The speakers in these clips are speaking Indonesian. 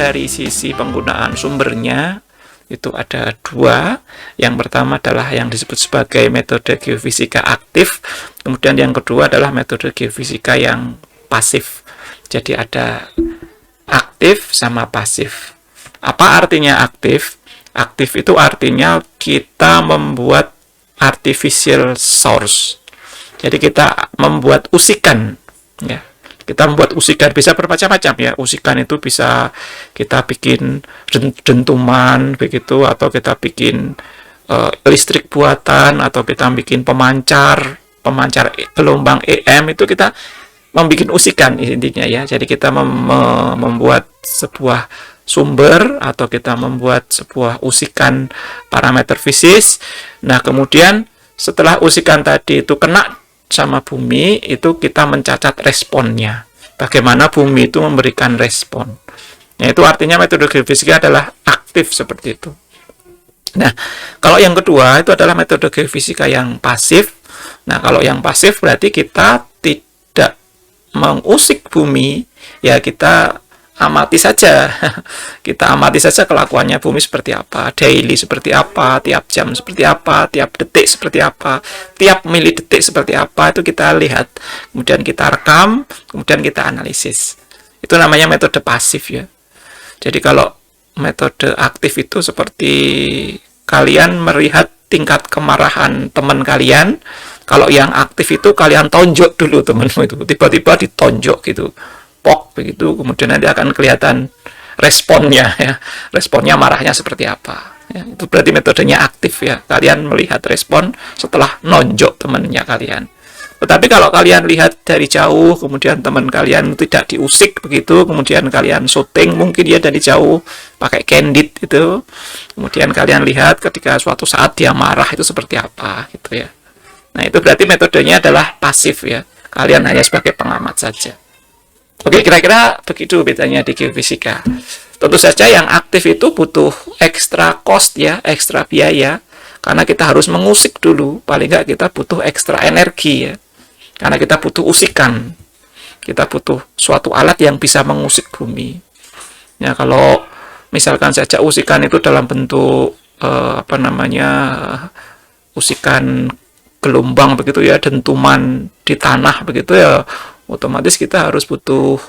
dari sisi penggunaan sumbernya itu ada dua. Yang pertama adalah yang disebut sebagai metode geofisika aktif, kemudian yang kedua adalah metode geofisika yang pasif. Jadi ada aktif sama pasif. Apa artinya aktif? Aktif itu artinya kita membuat artificial source. Jadi kita membuat usikan, ya. Kita membuat usikan bisa bermacam-macam ya. Usikan itu bisa kita bikin dentuman begitu, atau kita bikin listrik buatan, atau kita bikin pemancar gelombang EM, itu kita membuat usikan intinya ya. Jadi kita membuat sebuah sumber atau kita membuat sebuah usikan parameter fisis. Nah, kemudian setelah usikan tadi itu kena sama bumi, itu kita mencatat responnya. Bagaimana bumi itu memberikan respon. Nah, itu artinya metode geofisika adalah aktif seperti itu. Nah, kalau yang kedua itu adalah metode geofisika yang pasif. Nah, kalau yang pasif berarti kita tidak mengusik bumi, ya kita amati saja. Kita amati saja kelakuannya bumi seperti apa, daily seperti apa, tiap jam seperti apa, tiap detik seperti apa, tiap milidetik seperti apa, itu kita lihat. Kemudian kita rekam, kemudian kita analisis. Itu namanya metode pasif ya. Jadi kalau metode aktif itu seperti kalian melihat tingkat kemarahan teman kalian. Kalau yang aktif itu kalian tonjok dulu temanmu itu, tiba-tiba ditonjok gitu. Begitu, kemudian nanti akan kelihatan responnya ya, responnya marahnya seperti apa ya. Itu berarti metodenya aktif ya, kalian melihat respon setelah nonjok temannya kalian. Tetapi kalau kalian lihat dari jauh, kemudian teman kalian tidak diusik begitu, kemudian kalian syuting mungkin ya dari jauh pakai candid itu, kemudian kalian lihat ketika suatu saat dia marah itu seperti apa gitu ya. Nah, itu berarti metodenya adalah pasif ya, kalian hanya sebagai pengamat saja. Oke, kira-kira begitu bedanya di geofisika. Tentu saja yang aktif itu butuh ekstra cost ya, ekstra biaya, karena kita harus mengusik dulu, paling nggak kita butuh ekstra energi ya, karena kita butuh usikan, kita butuh suatu alat yang bisa mengusik bumi. Ya, kalau misalkan saja usikan itu dalam bentuk usikan gelombang begitu ya, dentuman di tanah begitu ya, otomatis kita harus butuh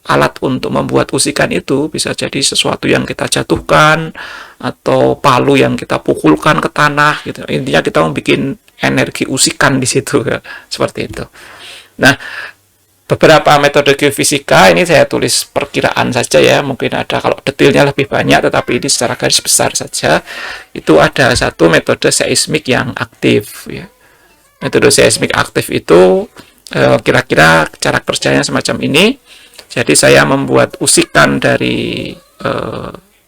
alat untuk membuat usikan itu. Bisa jadi sesuatu yang kita jatuhkan atau palu yang kita pukulkan ke tanah gitu. Intinya kita membuat energi usikan di situ ya. Seperti itu. Nah, beberapa metode geofisika ini saya tulis perkiraan saja ya. Mungkin ada kalau detailnya lebih banyak, tetapi ini secara garis besar saja. Itu ada satu metode seismik yang aktif ya. Metode seismik aktif itu kira-kira cara kerjanya semacam ini. Jadi saya membuat usikan dari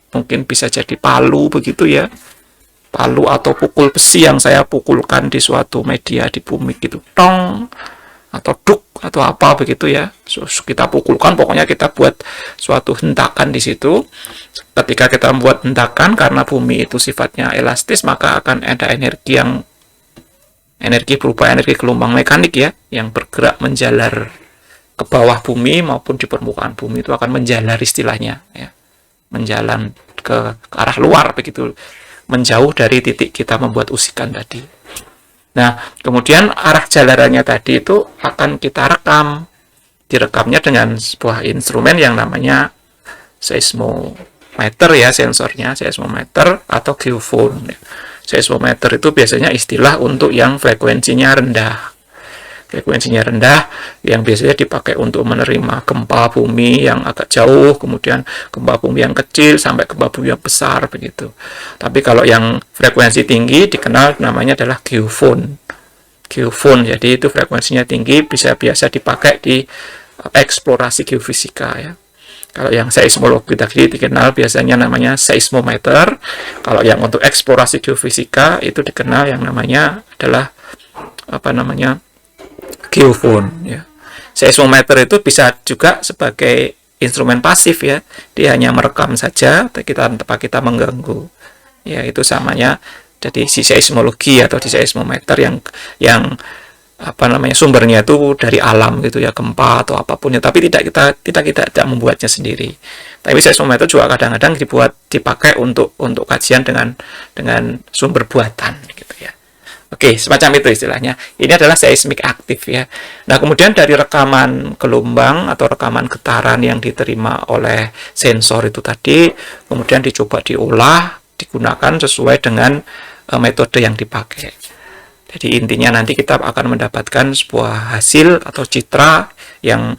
mungkin bisa jadi palu begitu ya, palu atau pukul besi yang saya pukulkan di suatu media di bumi gitu, tong atau duk atau apa begitu ya. Kita pukulkan, pokoknya kita buat suatu hentakan di situ. Ketika kita membuat hentakan, karena bumi itu sifatnya elastis, maka akan ada energi berupa energi gelombang mekanik ya, yang bergerak menjalar ke bawah bumi maupun di permukaan bumi, itu akan menjalar istilahnya ya, menjalan ke arah luar begitu, menjauh dari titik kita membuat usikan tadi. Nah, kemudian arah jalarannya tadi itu akan kita rekam. Direkamnya dengan sebuah instrumen yang namanya seismometer ya, sensornya seismometer atau geofone ya. Seismometer itu biasanya istilah untuk yang frekuensinya rendah. Frekuensinya rendah yang biasanya dipakai untuk menerima gempa bumi yang agak jauh, kemudian gempa bumi yang kecil sampai gempa bumi yang besar begitu. Tapi kalau yang frekuensi tinggi dikenal namanya adalah geofone. Geofone, jadi itu frekuensinya tinggi, bisa biasa dipakai di eksplorasi geofisika ya. Kalau yang seismologi tadi dikenal biasanya namanya seismometer. Kalau yang untuk eksplorasi geofisika itu dikenal yang namanya adalah geofone ya. Seismometer itu bisa juga sebagai instrumen pasif ya. Dia hanya merekam saja, tanpa kita mengganggu. Ya, itu samanya jadi di seismologi atau di seismometer yang sumbernya itu dari alam gitu ya, gempa atau apapun ya, tapi tidak membuatnya sendiri. Tapi seismometer juga kadang-kadang dipakai untuk kajian dengan sumber buatan gitu ya. Oke, semacam itu istilahnya. Ini adalah seismik aktif ya. Nah, kemudian dari rekaman gelombang atau rekaman getaran yang diterima oleh sensor itu tadi, kemudian dicoba diolah, digunakan sesuai dengan metode yang dipakai. Jadi intinya nanti kita akan mendapatkan sebuah hasil atau citra yang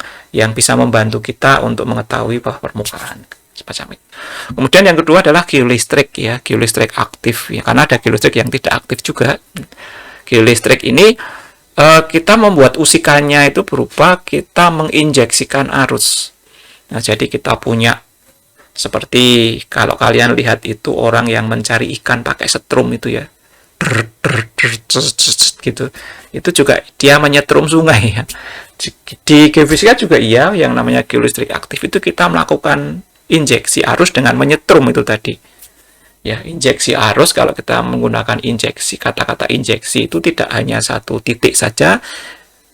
bisa membantu kita untuk mengetahui bawah permukaan semacam itu. Kemudian yang kedua adalah geolistrik ya, geolistrik aktif ya, karena ada geolistrik yang tidak aktif juga. Geolistrik ini kita membuat usikannya itu berupa kita menginjeksikan arus. Nah, jadi kita punya seperti kalau kalian lihat itu orang yang mencari ikan pakai setrum itu ya. Gitu. Itu juga dia menyetrum sungai ya. Di geofisika juga iya, yang namanya geolistrik aktif itu kita melakukan injeksi arus dengan menyetrum itu tadi. Ya, injeksi arus, kalau kita menggunakan injeksi, kata-kata injeksi itu tidak hanya satu titik saja,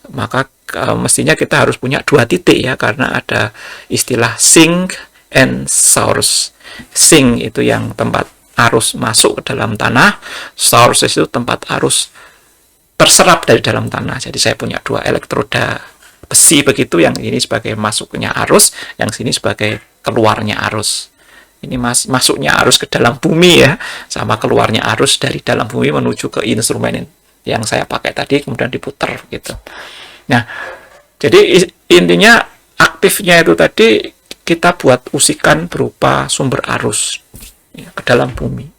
maka mestinya kita harus punya dua titik ya, karena ada istilah sink and source. Sink itu yang tempat arus masuk ke dalam tanah, source itu tempat arus terserap dari dalam tanah. Jadi saya punya dua elektroda besi begitu, yang ini sebagai masuknya arus, yang sini sebagai keluarnya arus. Ini masuknya arus ke dalam bumi ya, sama keluarnya arus dari dalam bumi menuju ke instrumen yang saya pakai tadi, kemudian diputar gitu. Nah, jadi intinya aktifnya itu tadi kita buat usikan berupa sumber arus ya, ke dalam bumi.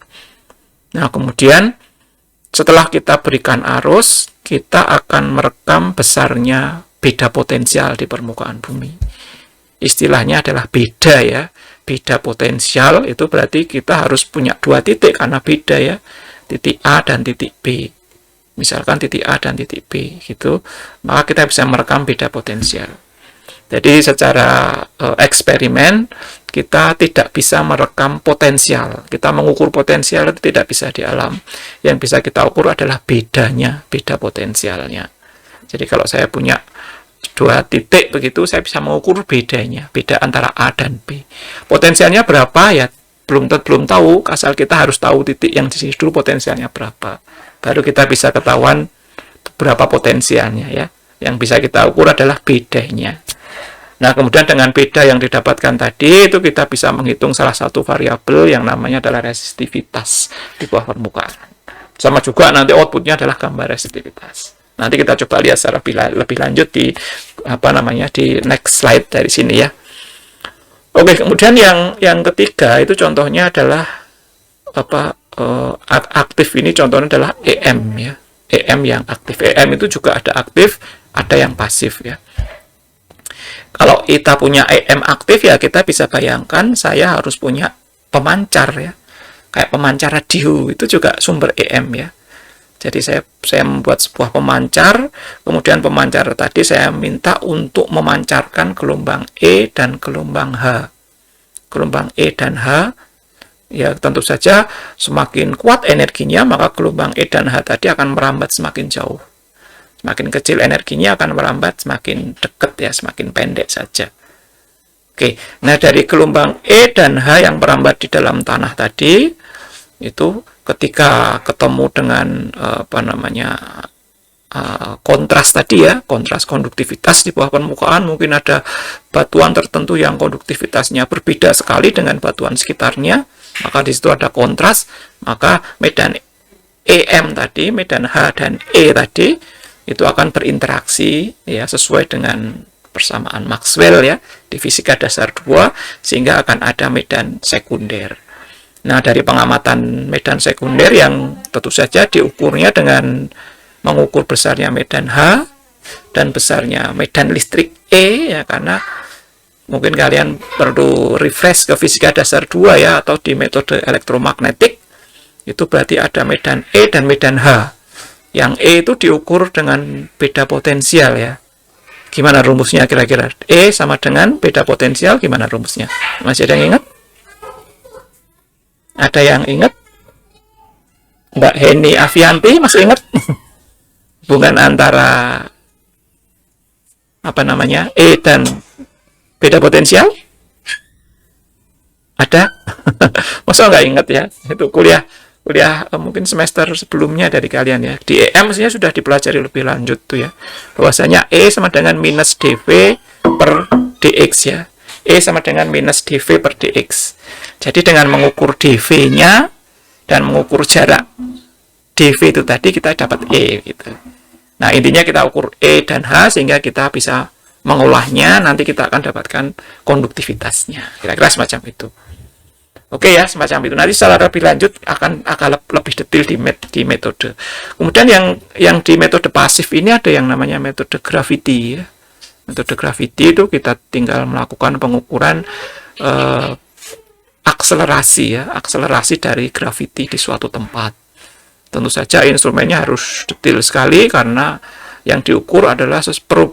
Nah, kemudian setelah kita berikan arus, kita akan merekam besarnya beda potensial di permukaan bumi. Istilahnya adalah beda ya. Beda potensial itu berarti kita harus punya dua titik karena beda ya. Titik A dan titik B. Misalkan titik A dan titik B gitu, maka kita bisa merekam beda potensial. Jadi secara eksperimen kita tidak bisa merekam potensial. Kita mengukur potensial itu tidak bisa di alam. Yang bisa kita ukur adalah bedanya, beda potensialnya. Jadi kalau saya punya dua titik begitu, saya bisa mengukur bedanya, beda antara A dan B. Potensialnya berapa ya belum tahu, asal kita harus tahu titik yang di sini dulu potensialnya berapa. Baru kita bisa ketahuan berapa potensialnya ya. Yang bisa kita ukur adalah bedanya. Nah, kemudian dengan beda yang didapatkan tadi, itu kita bisa menghitung salah satu variabel yang namanya adalah resistivitas di bawah permukaan. Sama juga nanti outputnya adalah gambar resistivitas. Nanti kita coba lihat secara lebih lanjut di di next slide dari sini ya. Oke, kemudian yang ketiga itu contohnya adalah aktif, ini contohnya adalah EM ya. EM yang aktif. EM itu juga ada aktif, ada yang pasif ya. Kalau kita punya EM aktif ya, kita bisa bayangkan saya harus punya pemancar ya. Kayak pemancar radio itu juga sumber EM ya. Jadi saya membuat sebuah pemancar, kemudian pemancar tadi saya minta untuk memancarkan gelombang E dan gelombang H. Gelombang E dan H, ya tentu saja semakin kuat energinya, maka gelombang E dan H tadi akan merambat semakin jauh. Semakin kecil energinya akan merambat semakin dekat ya, semakin pendek saja. Oke, nah dari gelombang E dan H yang merambat di dalam tanah tadi, itu ketika ketemu dengan kontras tadi ya, kontras konduktivitas di bawah permukaan, mungkin ada batuan tertentu yang konduktivitasnya berbeda sekali dengan batuan sekitarnya, maka di situ ada kontras, maka medan EM tadi, medan H dan E tadi itu akan berinteraksi ya sesuai dengan persamaan Maxwell ya di fisika dasar 2, sehingga akan ada medan sekunder. Nah, dari pengamatan medan sekunder yang tentu saja diukurnya dengan mengukur besarnya medan H dan besarnya medan listrik E ya, karena mungkin kalian perlu refresh ke fisika dasar 2 ya, atau di metode elektromagnetik itu berarti ada medan E dan medan H. Yang E itu diukur dengan beda potensial ya. Gimana rumusnya kira-kira? E sama dengan beda potensial, gimana rumusnya? Masih ada yang ingat? Ada yang ingat? Mbak Heni Avianti masih ingat? hubungan antara apa namanya E dan beda potensial? Ada? Masa nggak ingat ya? Itu kuliah mungkin semester sebelumnya dari kalian ya. Di EM mestinya sudah dipelajari lebih lanjut tuh ya. Bahwasanya E sama dengan minus dV per dx ya. E sama dengan minus dV per dx. Jadi dengan mengukur dV-nya dan mengukur jarak dV itu tadi kita dapat E gitu. Nah, intinya kita ukur E dan H sehingga kita bisa mengolahnya, nanti kita akan dapatkan konduktivitasnya. Kira-kira semacam itu. Oke ya, semacam itu. Nanti secara lebih lanjut akan lebih detail di metode. Kemudian yang di metode pasif ini ada yang namanya metode gravity ya. Metode gravity itu kita tinggal melakukan pengukuran akselerasi dari gravity di suatu tempat. Tentu saja instrumennya harus detail sekali karena yang diukur adalah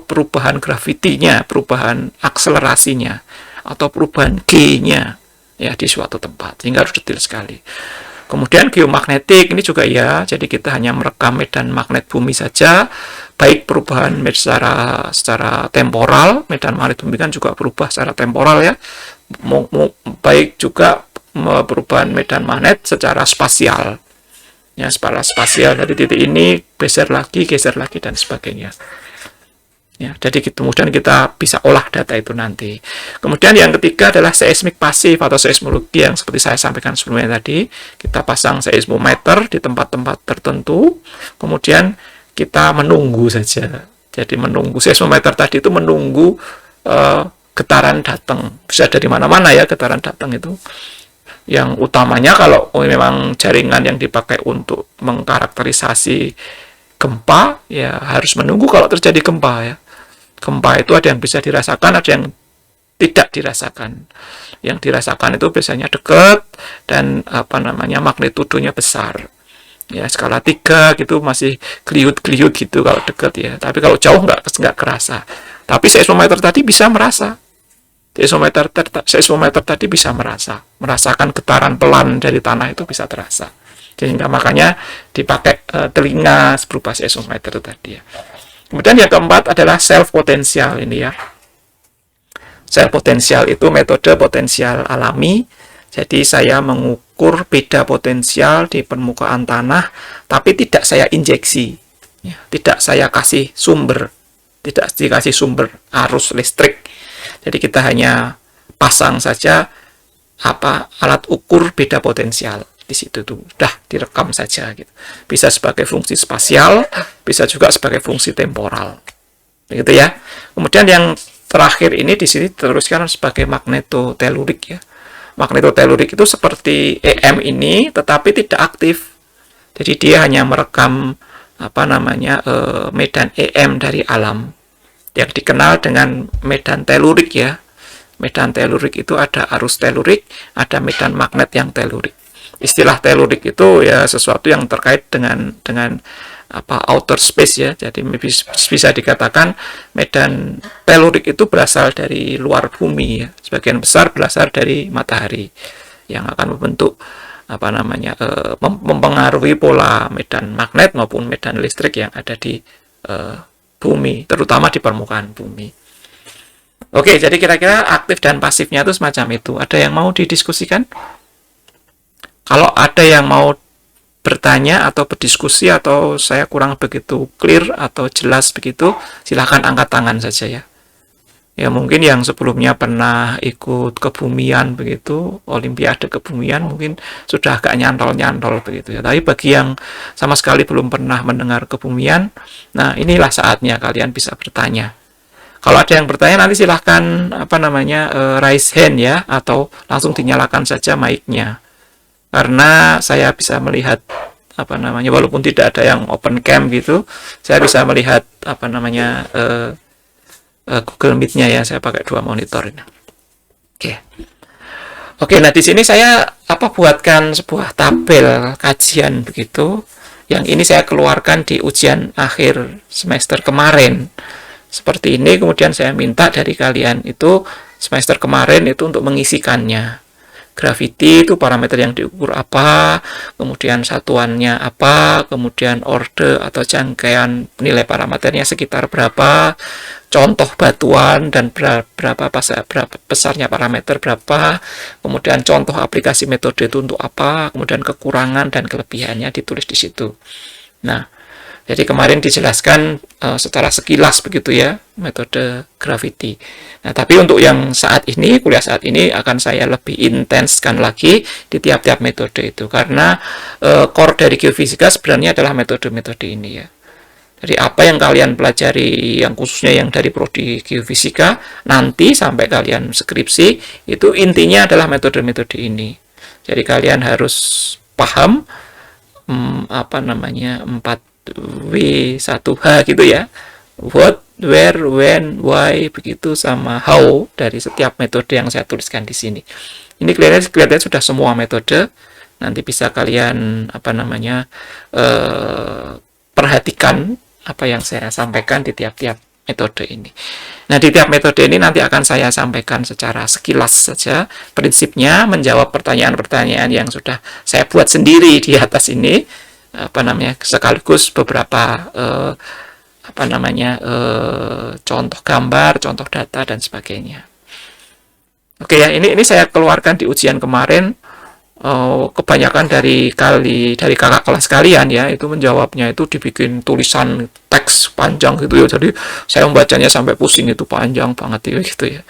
perubahan gravitinya, perubahan akselerasinya, atau perubahan G-nya ya di suatu tempat, sehingga harus detail sekali. Kemudian geomagnetik ini juga ya, jadi kita hanya merekam medan magnet bumi saja, baik perubahan secara temporal, medan magnet bumi kan juga berubah secara temporal ya, baik juga perubahan medan magnet secara spasial. Ya, spasial dari titik ini geser lagi dan sebagainya. Ya, jadi kemudian kita bisa olah data itu nanti. Kemudian yang ketiga adalah seismik pasif atau seismologi yang seperti saya sampaikan sebelumnya tadi. Kita pasang seismometer di tempat-tempat tertentu, kemudian kita menunggu saja. Jadi menunggu, seismometer tadi itu menunggu getaran datang. Bisa dari mana-mana ya getaran datang itu. Yang utamanya kalau memang jaringan yang dipakai untuk mengkarakterisasi gempa, ya harus menunggu kalau terjadi gempa ya. Gempa itu ada yang bisa dirasakan, ada yang tidak dirasakan. Yang dirasakan itu biasanya dekat dan magnitudonya besar. Ya, skala 3 gitu masih kliut-kliut gitu kalau dekat ya. Tapi kalau jauh nggak kerasa. Tapi seismometer tadi bisa merasa. Seismometer tadi bisa merasakan getaran pelan dari tanah itu bisa terasa. Sehingga makanya dipakai telinga berupa seismometer tadi ya. Kemudian yang keempat adalah self potensial ini ya. Self potensial itu metode potensial alami. Jadi saya mengukur beda potensial di permukaan tanah, tapi tidak saya injeksi, ya, tidak saya kasih sumber, tidak dikasih sumber arus listrik. Jadi kita hanya pasang saja alat ukur beda potensial di situ tuh, udah direkam saja gitu. Bisa sebagai fungsi spasial, bisa juga sebagai fungsi temporal. Begitu ya. Kemudian yang terakhir ini di sini diteruskan sebagai magnetotelurik ya. Magnetotelurik itu seperti EM ini tetapi tidak aktif. Jadi dia hanya merekam medan EM dari alam, yang dikenal dengan medan telurik ya. Medan telurik itu ada arus telurik, ada medan magnet yang telurik. Istilah telurik itu ya sesuatu yang terkait dengan outer space ya. Jadi bisa dikatakan medan telurik itu berasal dari luar bumi ya. Sebagian besar berasal dari matahari yang akan membentuk mempengaruhi pola medan magnet maupun medan listrik yang ada di bumi, terutama di permukaan bumi. Oke, jadi kira-kira aktif dan pasifnya itu semacam itu. Ada yang mau didiskusikan? Kalau ada yang mau bertanya atau berdiskusi atau saya kurang begitu clear atau jelas begitu, silahkan angkat tangan saja ya. Ya mungkin yang sebelumnya pernah ikut kebumian begitu, olimpiade kebumian mungkin sudah agak nyantol-nyantol begitu ya. Tapi bagi yang sama sekali belum pernah mendengar kebumian, nah inilah saatnya kalian bisa bertanya. Kalau ada yang bertanya nanti silahkan raise hand ya, atau langsung dinyalakan saja mic-nya. Karena saya bisa melihat walaupun tidak ada yang open cam gitu, saya bisa melihat Google Meet-nya ya, saya pakai 2 monitor ini. Oke, nah di sini saya buatkan sebuah tabel kajian begitu. Yang ini saya keluarkan di ujian akhir semester kemarin. Seperti ini, kemudian saya minta dari kalian itu semester kemarin itu untuk mengisikannya. gravity itu parameter yang diukur apa, kemudian satuannya apa, kemudian order atau rangkaian nilai parameternya sekitar berapa, contoh batuan dan berapa besarnya parameter berapa, kemudian contoh aplikasi metode itu untuk apa, kemudian kekurangan dan kelebihannya ditulis di situ. Nah, jadi kemarin dijelaskan secara sekilas begitu ya metode gravity. Nah, tapi untuk yang saat ini, kuliah saat ini akan saya lebih intenskan lagi di tiap-tiap metode itu. Karena core dari geofisika sebenarnya adalah metode-metode ini ya. Jadi apa yang kalian pelajari, yang khususnya yang dari prodi geofisika, nanti sampai kalian skripsi, itu intinya adalah metode-metode ini. Jadi kalian harus paham 4W1H gitu ya. What, where, when, why, begitu sama how dari setiap metode yang saya tuliskan di sini. Ini kelihatannya sudah semua metode. Nanti bisa kalian perhatikan apa yang saya sampaikan di tiap-tiap metode ini. Nah, di tiap metode ini nanti akan saya sampaikan secara sekilas saja prinsipnya, menjawab pertanyaan-pertanyaan yang sudah saya buat sendiri di atas ini, sekaligus beberapa contoh gambar, contoh data dan sebagainya. Oke ya, ini saya keluarkan di ujian kemarin. Kebanyakan dari kakak kelas kalian ya, itu menjawabnya itu dibikin tulisan teks panjang gitu ya. Jadi saya membacanya sampai pusing, itu panjang banget gitu ya.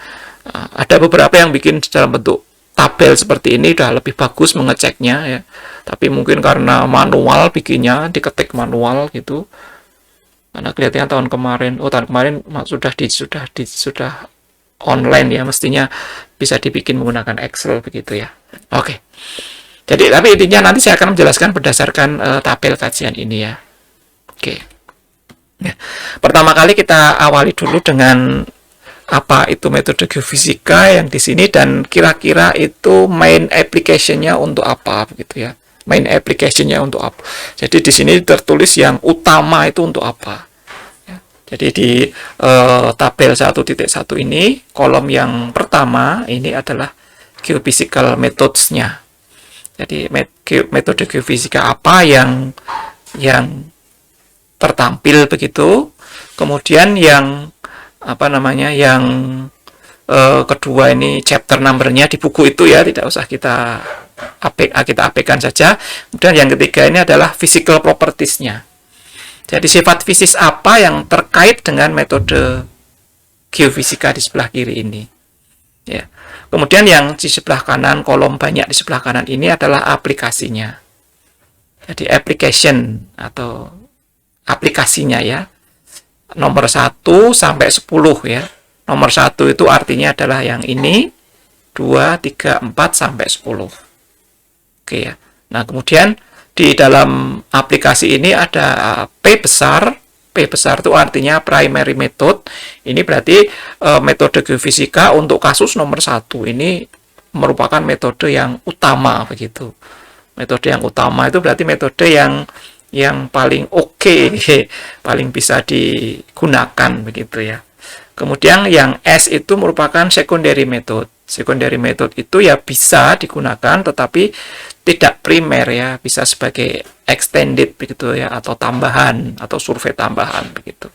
Ada beberapa yang bikin dalam bentuk tabel seperti ini, udah lebih bagus mengeceknya ya. Tapi mungkin karena manual bikinnya, diketik manual gitu. Karena kelihatannya tahun kemarin sudah online ya, mestinya bisa dibikin menggunakan Excel begitu ya. Oke. Jadi tapi intinya nanti saya akan menjelaskan berdasarkan tabel kajian ini ya. Oke. Ya. Pertama kali kita awali dulu dengan apa itu metode geofisika yang di sini dan kira-kira itu main application-nya untuk apa begitu ya. Main application-nya untuk apa. Jadi di sini tertulis yang utama itu untuk apa. Ya. Jadi di tabel 1.1 ini kolom yang pertama ini adalah geophysical methods-nya. Jadi metode geofisika apa yang tertampil begitu. Kemudian yang kedua ini chapter number-nya di buku itu ya, tidak usah kita abaikan saja. Kemudian yang ketiga ini adalah physical properties-nya. Jadi sifat fisik apa yang terkait dengan metode geofisika di sebelah kiri ini. Ya. Kemudian yang di sebelah kanan, kolom banyak di sebelah kanan ini adalah aplikasinya. Jadi application atau aplikasinya ya. Nomor 1 sampai 10 ya. Nomor 1 itu artinya adalah yang ini, 2, 3, 4 sampai 10. Oke ya. Nah, kemudian di dalam aplikasi ini ada P besar. P besar itu artinya primary method. Ini berarti metode geofisika untuk kasus nomor 1 ini merupakan metode yang utama begitu. Metode yang utama itu berarti metode yang paling oke, paling bisa digunakan begitu ya. Kemudian yang S itu merupakan secondary method. Secondary method itu ya bisa digunakan tetapi tidak primer ya, bisa sebagai extended begitu ya, atau tambahan atau survei tambahan begitu.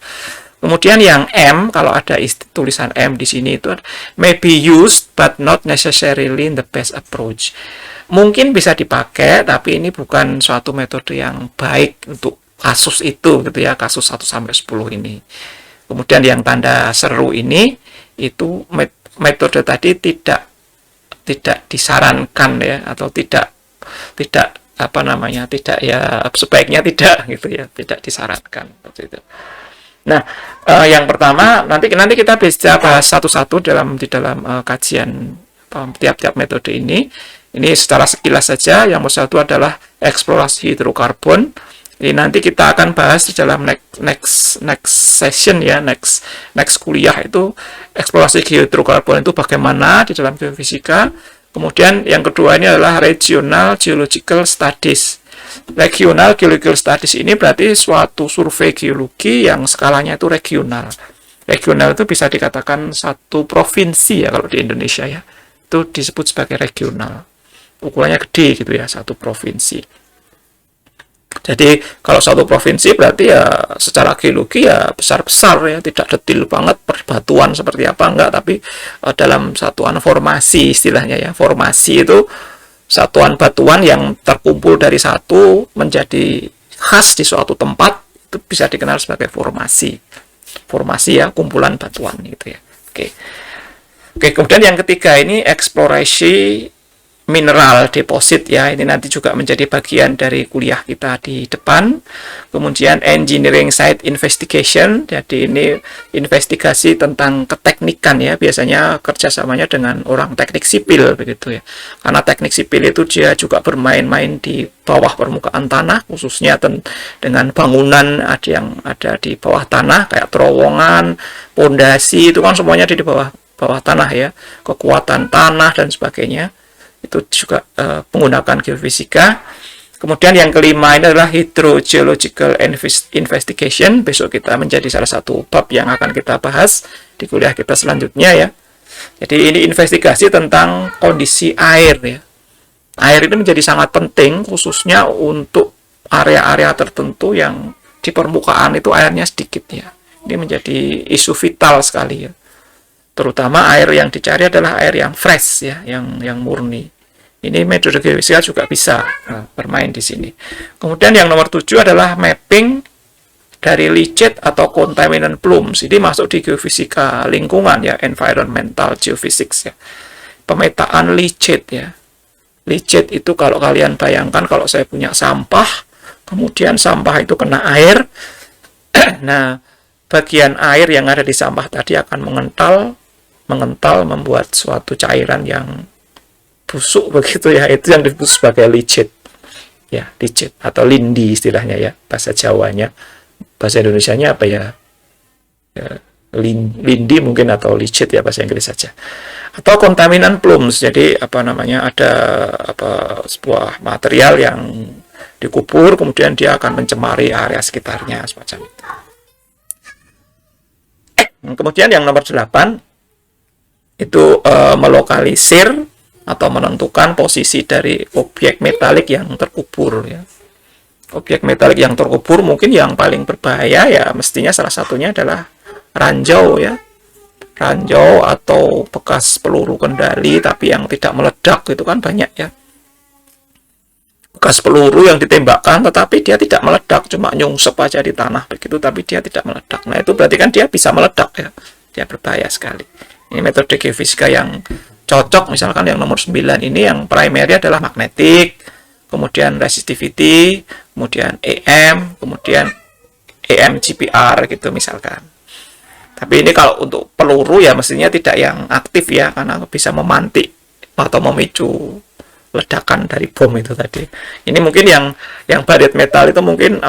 Kemudian yang M, kalau ada tulisan M di sini itu may be used but not necessarily the best approach. Mungkin bisa dipakai tapi ini bukan suatu metode yang baik untuk kasus itu gitu ya, kasus 1 sampai 10 ini. Kemudian yang tanda seru ini itu metode tadi tidak disarankan ya, atau tidak sebaiknya tidak gitu ya, tidak disarankan seperti itu. Nah, yang pertama nanti kita bisa bahas satu-satu di dalam kajian tiap-tiap metode ini. Ini secara sekilas saja. Yang satu adalah eksplorasi hidrokarbon. Ini nanti kita akan bahas di dalam next session ya, next kuliah itu eksplorasi hidrokarbon itu bagaimana di dalam geofisika. Kemudian yang kedua ini adalah regional geological studies. Regional geological studies ini berarti suatu survei geologi yang skalanya itu regional. Regional itu bisa dikatakan satu provinsi ya kalau di Indonesia ya. Itu disebut sebagai regional. ukurannya gede gitu ya, satu provinsi. Jadi kalau satu provinsi berarti ya secara geologi ya besar-besar ya, tidak detail banget perbatuan seperti apa enggak, tapi dalam satuan formasi istilahnya ya. Formasi itu satuan batuan yang terkumpul dari satu menjadi khas di suatu tempat, itu bisa dikenal sebagai formasi. Formasi ya, kumpulan batuan gitu ya. Oke. Oke, kemudian yang ketiga ini eksplorasi mineral deposit ya, ini nanti juga menjadi bagian dari kuliah kita di depan. Kemudian engineering site investigation, jadi ini investigasi tentang keteknikan ya, biasanya kerjasamanya dengan orang teknik sipil begitu ya, karena teknik sipil itu dia juga bermain-main di bawah permukaan tanah, khususnya dengan bangunan ada di bawah tanah kayak terowongan, pondasi, itu kan semuanya di bawah tanah ya, kekuatan tanah dan sebagainya. Itu juga menggunakan geofisika. Kemudian yang kelima ini adalah hydrogeological investigation. Besok kita menjadi salah satu bab yang akan kita bahas di kuliah kita selanjutnya ya. Jadi ini investigasi tentang kondisi air ya. Air ini menjadi sangat penting khususnya untuk area-area tertentu yang di permukaan itu airnya sedikit ya. Ini menjadi isu vital sekali ya. Terutama air yang dicari adalah air yang fresh ya, yang murni. Ini metode geofisika juga bisa bermain di sini. Kemudian yang nomor 7 adalah mapping dari leachate atau contaminant plumes. Ini masuk di geofisika lingkungan ya, environmental geophysics ya. Pemetaan leachate ya. Leachate itu kalau kalian bayangkan kalau saya punya sampah, kemudian sampah itu kena air. Nah, bagian air yang ada di sampah tadi akan mengental membuat suatu cairan yang busuk begitu ya, itu yang disebut sebagai leachate ya, leachate atau lindi istilahnya ya, bahasa Jawanya. Bahasa Indonesianya apa ya, lindi mungkin, atau leachate ya bahasa Inggris saja. Atau contaminant plumes, jadi ada sebuah material yang dikubur kemudian dia akan mencemari area sekitarnya semacam itu. Kemudian yang nomor 8 itu melokalisir atau menentukan posisi dari objek metalik yang terkubur ya. Objek metalik yang terkubur mungkin yang paling berbahaya ya, mestinya salah satunya adalah ranjau ya. Ranjau atau bekas peluru kendali tapi yang tidak meledak, itu kan banyak ya. Bekas peluru yang ditembakkan tetapi dia tidak meledak, cuma nyungsep aja di tanah begitu tapi dia tidak meledak. Nah, itu berarti kan dia bisa meledak ya. Dia berbahaya sekali. Ini metode geofisika yang cocok, misalkan yang nomor 9 ini yang primary adalah magnetik, kemudian resistivity, kemudian EM, kemudian EMGPR gitu misalkan. Tapi ini kalau untuk peluru ya mestinya tidak yang aktif ya, karena bisa memantik atau memicu ledakan dari bom itu tadi. Ini mungkin yang barit metal itu mungkin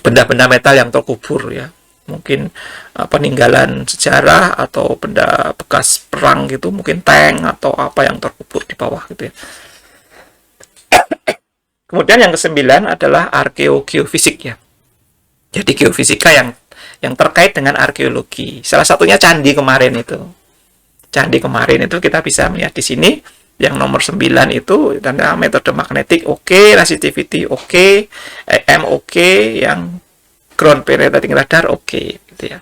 benda-benda metal yang terkubur ya. Mungkin peninggalan sejarah atau benda bekas perang gitu, mungkin tank atau apa yang terkubur di bawah gitu ya. Kemudian yang ke-9 adalah arkeogeofisik ya. Jadi geofisika yang terkait dengan arkeologi. Salah satunya candi kemarin itu. Candi kemarin itu kita bisa melihat di sini. Yang nomor 9 itu tentang metode magnetik oke, resistivity oke, EM oke, yang ground penetrating radar oke gitu ya.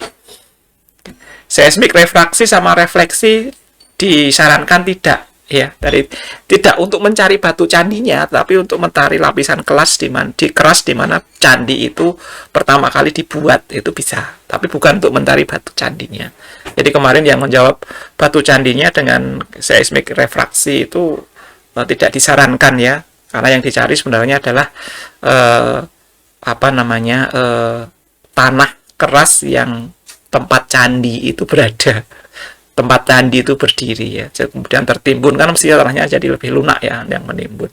Seismik refraksi sama refleksi disarankan tidak ya, tidak untuk mencari batu candinya, tapi untuk mencari lapisan keras di mana candi itu pertama kali dibuat, itu bisa, tapi bukan untuk mencari batu candinya. Jadi kemarin yang menjawab batu candinya dengan seismik refraksi itu tidak disarankan ya, karena yang dicari sebenarnya adalah tanah keras yang tempat candi itu berada, tempat candi itu berdiri ya. Kemudian tertimbun kan mestinya tanahnya jadi lebih lunak ya yang menimbun.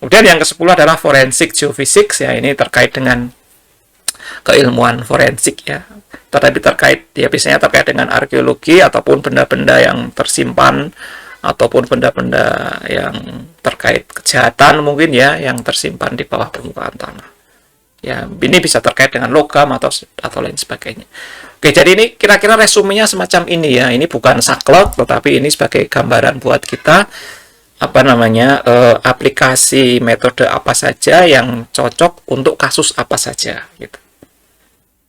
Kemudian yang ke-10 adalah forensik geophysics ya, ini terkait dengan keilmuan forensik ya. Tetapi biasanya terkait dengan arkeologi ataupun benda-benda yang tersimpan ataupun benda-benda yang terkait kejahatan mungkin ya, yang tersimpan di bawah permukaan tanah. Ya, ini bisa terkait dengan logam atau lain sebagainya. Oke, jadi ini kira-kira resumenya semacam ini ya. Ini bukan saklek, tetapi ini sebagai gambaran buat kita apa namanya aplikasi metode apa saja yang cocok untuk kasus apa saja gitu.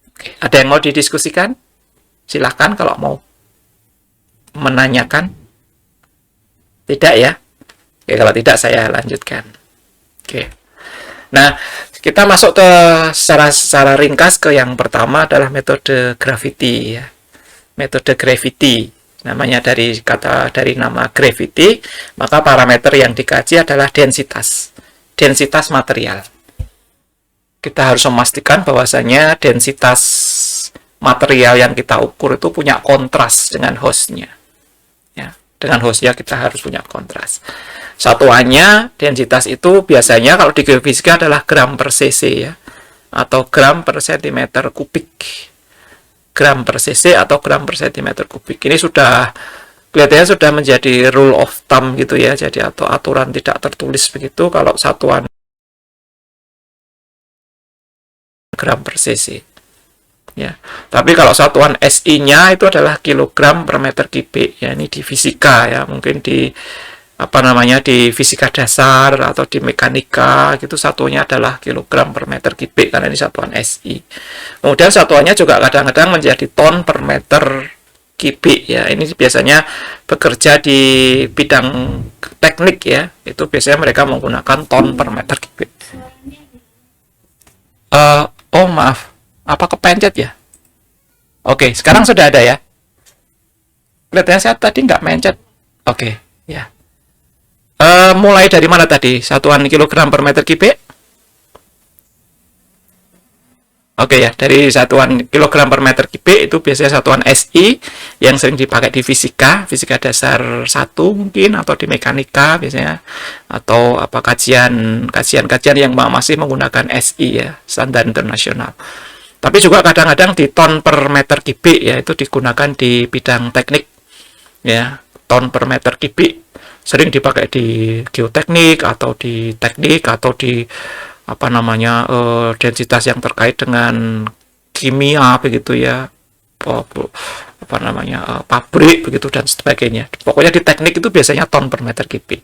Oke, ada yang mau didiskusikan? Silahkan kalau mau menanyakan. Tidak ya? Oke, kalau tidak saya lanjutkan. Oke. Nah, kita masuk ke secara ringkas ke yang pertama adalah metode gravity ya. Metode gravity. Namanya dari nama gravity, maka parameter yang dikaji adalah densitas. Densitas material. Kita harus memastikan bahwasanya densitas material yang kita ukur itu punya kontras dengan hostnya. Ya, dengan hostnya kita harus punya kontras. Satuannya densitas itu biasanya kalau di geofisika adalah gram per cc ya, atau gram per sentimeter kubik. Gram per cc atau gram per sentimeter kubik. Ini sudah kelihatannya sudah menjadi rule of thumb gitu ya, jadi atau aturan tidak tertulis begitu kalau satuan gram per cc. Ya. Tapi kalau satuan SI-nya itu adalah kilogram per meter kubik. Ya, ini di fisika ya, mungkin di di fisika dasar atau di mekanika gitu satuannya adalah kilogram per meter kubik karena ini satuan SI. Kemudian satuannya juga kadang-kadang menjadi ton per meter kubik ya. Ini biasanya bekerja di bidang teknik ya. Itu biasanya mereka menggunakan ton per meter kubik. Oh maaf, apa kepencet ya? Oke, sekarang sudah ada ya. Kelihatannya saya tadi nggak mencet. Oke, ya. Mulai dari mana tadi? Satuan kilogram per meter kubik? Oke ya, dari satuan kilogram per meter kubik itu biasanya satuan SI yang sering dipakai di fisika dasar 1 mungkin atau di mekanika biasanya atau kajian yang masih menggunakan SI ya, standar internasional. Tapi juga kadang-kadang di ton per meter kubik ya, itu digunakan di bidang teknik ya, ton per meter kubik sering dipakai di geoteknik atau di teknik atau di densitas yang terkait dengan kimia begitu ya, pabrik begitu dan sebagainya. Pokoknya di teknik itu biasanya ton per meter kubik.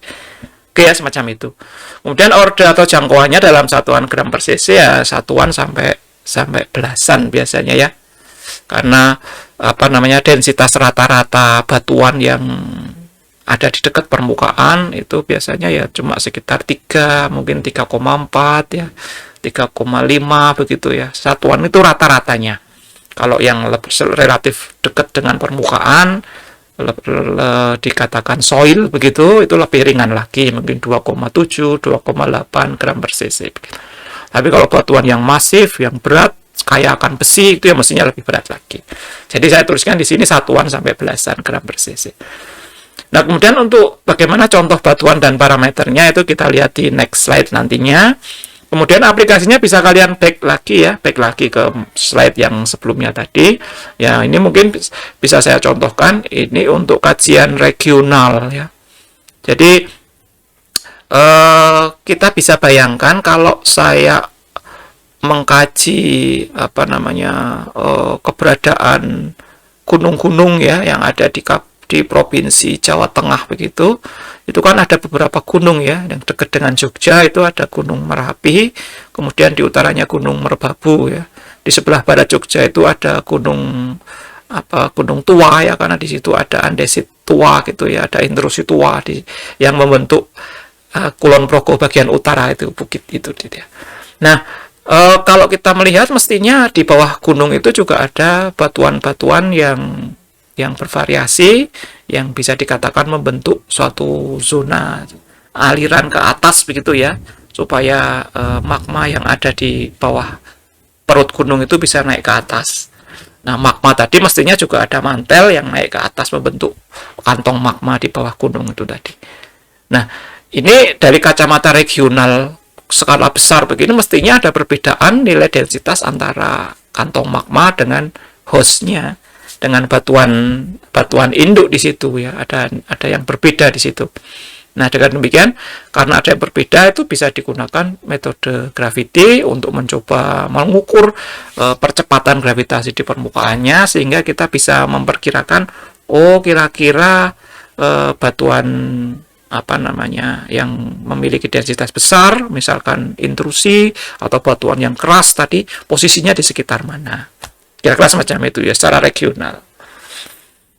Oke ya, semacam itu. Kemudian order atau jangkauannya dalam satuan gram per cc ya satuan sampai belasan biasanya ya. Karena densitas rata-rata batuan yang ada di dekat permukaan itu biasanya ya cuma sekitar 3, mungkin 3,4 ya, 3,5 begitu ya. Satuan itu rata-ratanya. Kalau yang relatif dekat dengan permukaan dikatakan soil begitu, itu lebih ringan lagi, mungkin 2,7, 2,8 gram per cc begitu. Tapi kalau batuan yang masif, yang berat, kaya akan besi, itu ya mestinya lebih berat lagi. Jadi saya tuliskan di sini satuan sampai belasan gram per cc. Nah, kemudian untuk bagaimana contoh batuan dan parameternya itu kita lihat di next slide nantinya. Kemudian aplikasinya bisa kalian back lagi ke slide yang sebelumnya tadi. Ya, ini mungkin bisa saya contohkan, ini untuk kajian regional ya. Jadi kita bisa bayangkan kalau saya mengkaji keberadaan gunung-gunung ya yang ada di provinsi Jawa Tengah begitu, itu kan ada beberapa gunung ya, yang dekat dengan Jogja itu ada Gunung Merapi, kemudian di utaranya Gunung Merbabu ya, di sebelah barat Jogja itu ada Gunung Tua ya, karena di situ ada andesit tua gitu ya, ada intrusi tua yang membentuk Kulon Progo bagian utara itu bukit itu ya. Nah, kalau kita melihat mestinya di bawah gunung itu juga ada batuan-batuan yang bervariasi, yang bisa dikatakan membentuk suatu zona aliran ke atas begitu ya, supaya magma yang ada di bawah perut gunung itu bisa naik ke atas. Nah, magma tadi mestinya juga ada mantel yang naik ke atas membentuk kantong magma di bawah gunung itu tadi. Nah, ini dari kacamata regional skala besar begini mestinya ada perbedaan nilai densitas antara kantong magma dengan hostnya, dengan batuan induk di situ ya, ada yang berbeda di situ. Nah, dengan demikian karena ada yang berbeda itu bisa digunakan metode gravity untuk mencoba mengukur percepatan gravitasi di permukaannya, sehingga kita bisa memperkirakan kira-kira batuan yang memiliki densitas besar, misalkan intrusi atau batuan yang keras tadi, posisinya di sekitar mana. Kira-kira semacam itu ya, secara regional.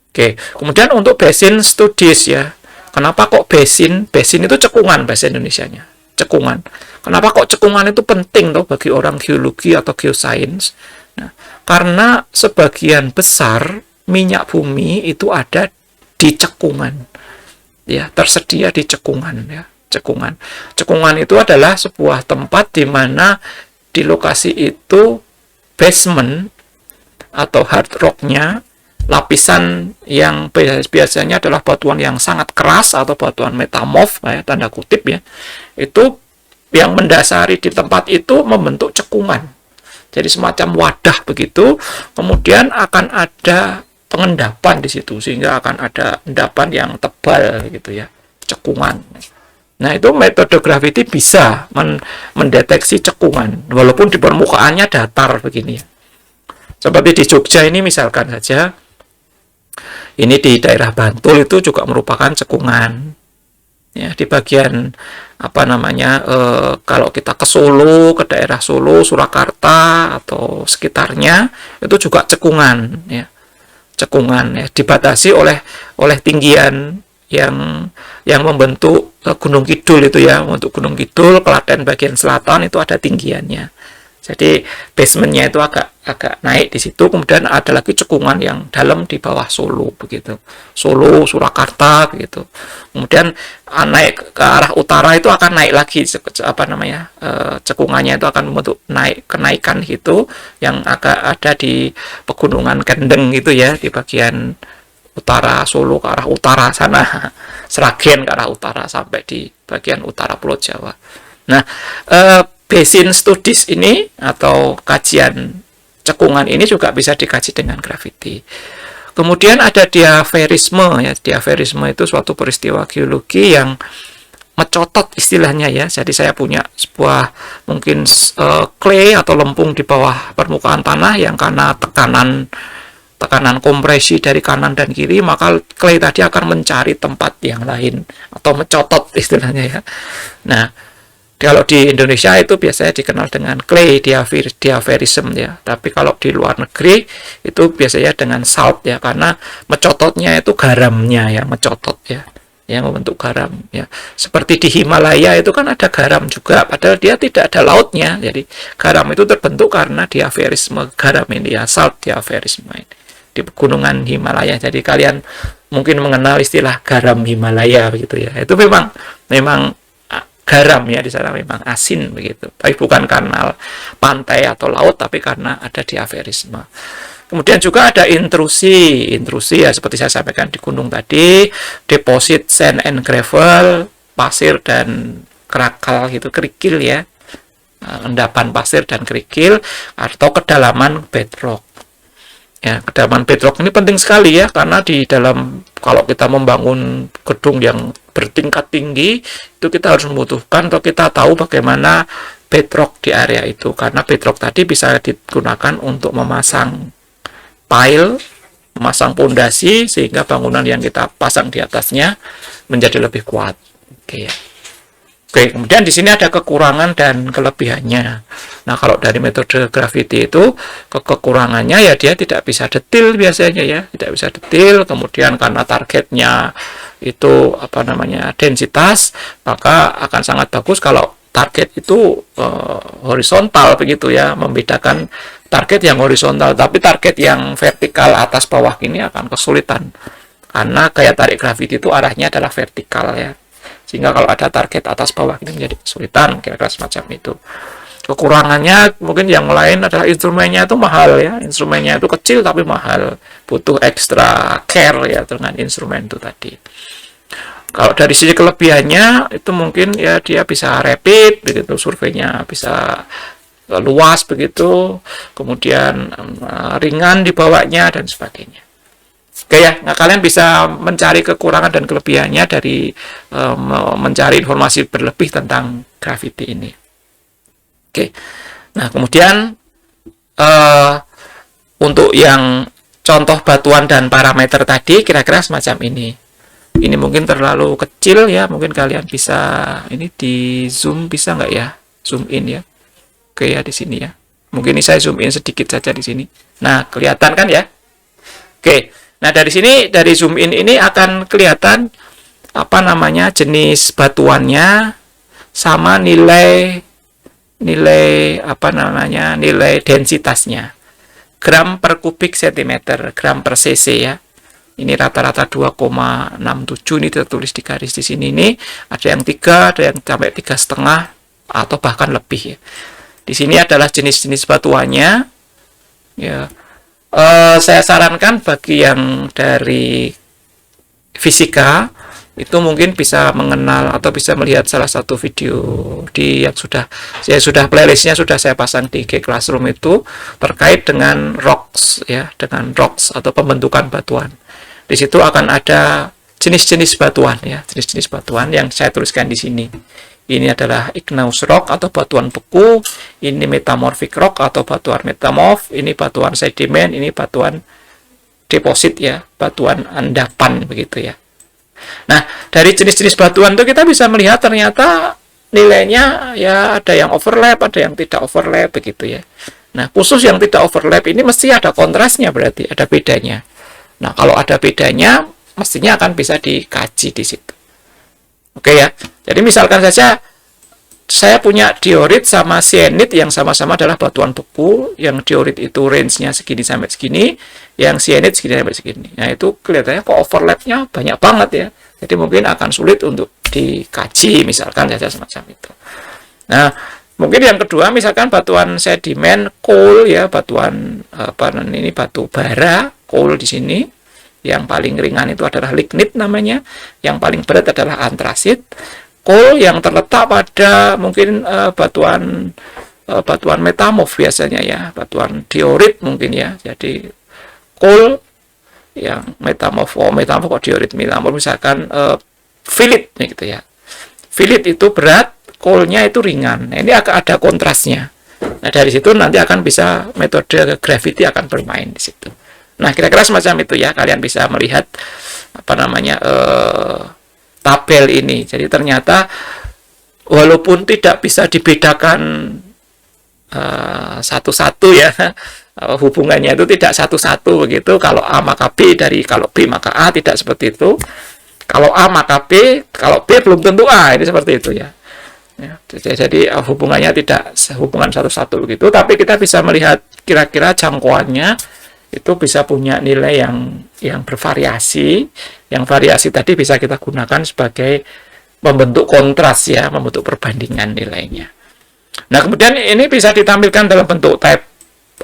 Oke, kemudian untuk basin studies ya. Kenapa kok basin? Basin itu cekungan bahasa Indonesianya. Cekungan. Kenapa kok cekungan itu penting tuh bagi orang geologi atau geosains? Nah, karena sebagian besar minyak bumi itu ada di cekungan. Ya, tersedia di cekungan ya. Cekungan itu adalah sebuah tempat di mana di lokasi itu basement atau hard rock-nya, lapisan yang biasanya adalah batuan yang sangat keras atau batuan metamorf ya, tanda kutip ya. Itu yang mendasari di tempat itu membentuk cekungan. Jadi semacam wadah begitu, kemudian akan ada pengendapan di situ sehingga akan ada endapan yang tebal gitu ya, cekungan. Nah, itu metode graviti bisa mendeteksi cekungan walaupun di permukaannya datar begini ya. Seperti di Jogja ini misalkan saja, ini di daerah Bantul itu juga merupakan cekungan. Ya, di bagian kalau kita ke Solo, ke daerah Solo, Surakarta atau sekitarnya itu juga cekungan ya. Cekungan ya, dibatasi oleh tinggian yang membentuk Gunung Kidul itu ya. Untuk Gunung Kidul, Klaten bagian selatan itu ada tinggiannya. Jadi basementnya itu agak naik di situ, kemudian ada lagi cekungan yang dalam di bawah Solo begitu. Solo, Surakarta begitu. Kemudian naik ke arah utara itu akan naik lagi cekungannya itu akan membentuk kenaikan gitu yang agak ada di pegunungan Kendeng gitu ya, di bagian utara Solo ke arah utara sana, Sragen ke arah utara sampai di bagian utara Pulau Jawa. Nah, basin studies ini atau kajian cekungan ini juga bisa dikaji dengan graviti. Kemudian ada diaferisme ya. Diaferisme itu suatu peristiwa geologi yang mencotot istilahnya ya. Jadi saya punya sebuah mungkin clay atau lempung di bawah permukaan tanah yang karena tekanan kompresi dari kanan dan kiri, maka clay tadi akan mencari tempat yang lain atau mencotot istilahnya ya. Nah, kalau di Indonesia itu biasanya dikenal dengan clay diaferism ya. Tapi kalau di luar negeri itu biasanya dengan salt ya, karena mencototnya itu garamnya ya, mencotot ya, yang membentuk garam ya. Seperti di Himalaya itu kan ada garam juga, padahal dia tidak ada lautnya. Jadi garam itu terbentuk karena diaferisme garam ini ya, salt diaferisme ini di pegunungan Himalaya. Jadi kalian mungkin mengenal istilah garam Himalaya begitu ya. Itu memang garam ya, di sana memang asin begitu. Tapi bukan karena pantai atau laut, tapi karena ada diaferisme. Kemudian juga ada intrusi ya, seperti saya sampaikan di gunung tadi, deposit sand and gravel, pasir dan kerakal gitu, kerikil ya, endapan pasir dan kerikil, atau kedalaman bedrock. Ya, kedalaman bedrock ini penting sekali ya, karena di dalam kalau kita membangun gedung yang bertingkat tinggi, itu kita harus membutuhkan atau kita tahu bagaimana bedrock di area itu, karena bedrock tadi bisa digunakan untuk memasang pile, memasang pondasi sehingga bangunan yang kita pasang di atasnya menjadi lebih kuat. Oke ya. Oke, kemudian di sini ada kekurangan dan kelebihannya. Nah, kalau dari metode gravity itu kekurangannya ya dia tidak bisa detail biasanya ya, tidak bisa detail. Kemudian karena targetnya itu densitas, maka akan sangat bagus kalau target itu horizontal begitu ya, membedakan target yang horizontal. Tapi target yang vertikal atas bawah ini akan kesulitan karena gaya tarik gravity itu arahnya adalah vertikal ya. Sehingga kalau ada target atas bawah ini menjadi kesulitan, kira-kira semacam itu. Kekurangannya mungkin yang lain adalah instrumennya itu mahal ya. Instrumennya itu kecil tapi mahal. Butuh ekstra care ya dengan instrumen itu tadi. Kalau dari sisi kelebihannya itu mungkin ya dia bisa rapid begitu, surveinya bisa luas begitu, kemudian ringan dibawanya dan sebagainya. Oke ya, nah kalian bisa mencari kekurangan dan kelebihannya dari mencari informasi berlebih tentang gravity ini. Oke, nah kemudian untuk yang contoh batuan dan parameter tadi kira-kira semacam ini. Ini mungkin terlalu kecil ya, mungkin kalian bisa ini di zoom, bisa nggak ya? Zoom in ya. Oke ya, di sini ya. Mungkin ini saya zoom in sedikit saja di sini. Nah, kelihatan kan ya? Oke. Nah, dari sini, dari zoom in ini akan kelihatan apa namanya, jenis batuannya sama nilai apa namanya, nilai densitasnya. Gram per kubik sentimeter, gram per cc ya. Ini rata-rata 2,67, ini tertulis di garis di sini. Ini ada yang 3, ada yang sampai 3,5 atau bahkan lebih ya. Di sini adalah jenis-jenis batuannya. Ya, saya sarankan bagi yang dari fisika itu mungkin bisa mengenal atau bisa melihat salah satu video di yang sudah playlistnya sudah saya pasang di G Classroom itu terkait dengan rocks ya, dengan rocks atau pembentukan batuan. Di situ akan ada jenis-jenis batuan ya, jenis-jenis batuan yang saya tuliskan di sini. Ini adalah igneous rock atau batuan beku, ini metamorphic rock atau batuan metamorf, ini batuan sedimen, ini batuan deposit ya, batuan endapan begitu ya. Nah, dari jenis-jenis batuan itu kita bisa melihat ternyata nilainya ya ada yang overlap, ada yang tidak overlap begitu ya. Nah, khusus yang tidak overlap ini mesti ada kontrasnya, berarti ada bedanya. Nah, kalau ada bedanya, mestinya akan bisa dikaji di situ. Oke ya. Jadi misalkan saja saya punya diorit sama sienit yang sama-sama adalah batuan beku, yang diorit itu range-nya segini sampai segini, yang sienit segini sampai segini. Nah, itu kelihatannya kok overlap-nya banyak banget ya. Jadi mungkin akan sulit untuk dikaji, misalkan saja semacam itu. Nah, mungkin yang kedua, misalkan batuan sedimen, coal ya, batuan apa ini, batu bara, coal di sini. Yang paling ringan itu adalah lignit namanya, yang paling berat adalah antrasit. Coal yang terletak pada mungkin batuan metamorf biasanya ya, batuan diorit mungkin ya. Jadi coal yang metamorf kok diorit metamorf, misalkan fillet gitu ya. Fillet itu berat, coal-nya itu ringan. Nah, ini akan ada kontrasnya. Nah, dari situ nanti akan bisa metode gravity akan bermain di situ. Nah, kira-kira semacam itu ya, kalian bisa melihat apa namanya tabel ini. Jadi ternyata walaupun tidak bisa dibedakan satu-satu ya, hubungannya itu tidak satu-satu begitu. Kalau A maka B dari kalau B maka A, tidak seperti itu. Kalau A maka B, kalau B belum tentu A, ini seperti itu ya. Jadi hubungannya tidak hubungan satu-satu begitu, tapi kita bisa melihat kira-kira jangkauannya itu bisa punya nilai yang bervariasi. Yang variasi tadi bisa kita gunakan sebagai membentuk kontras ya, membentuk perbandingan nilainya. Nah, kemudian ini bisa ditampilkan dalam bentuk type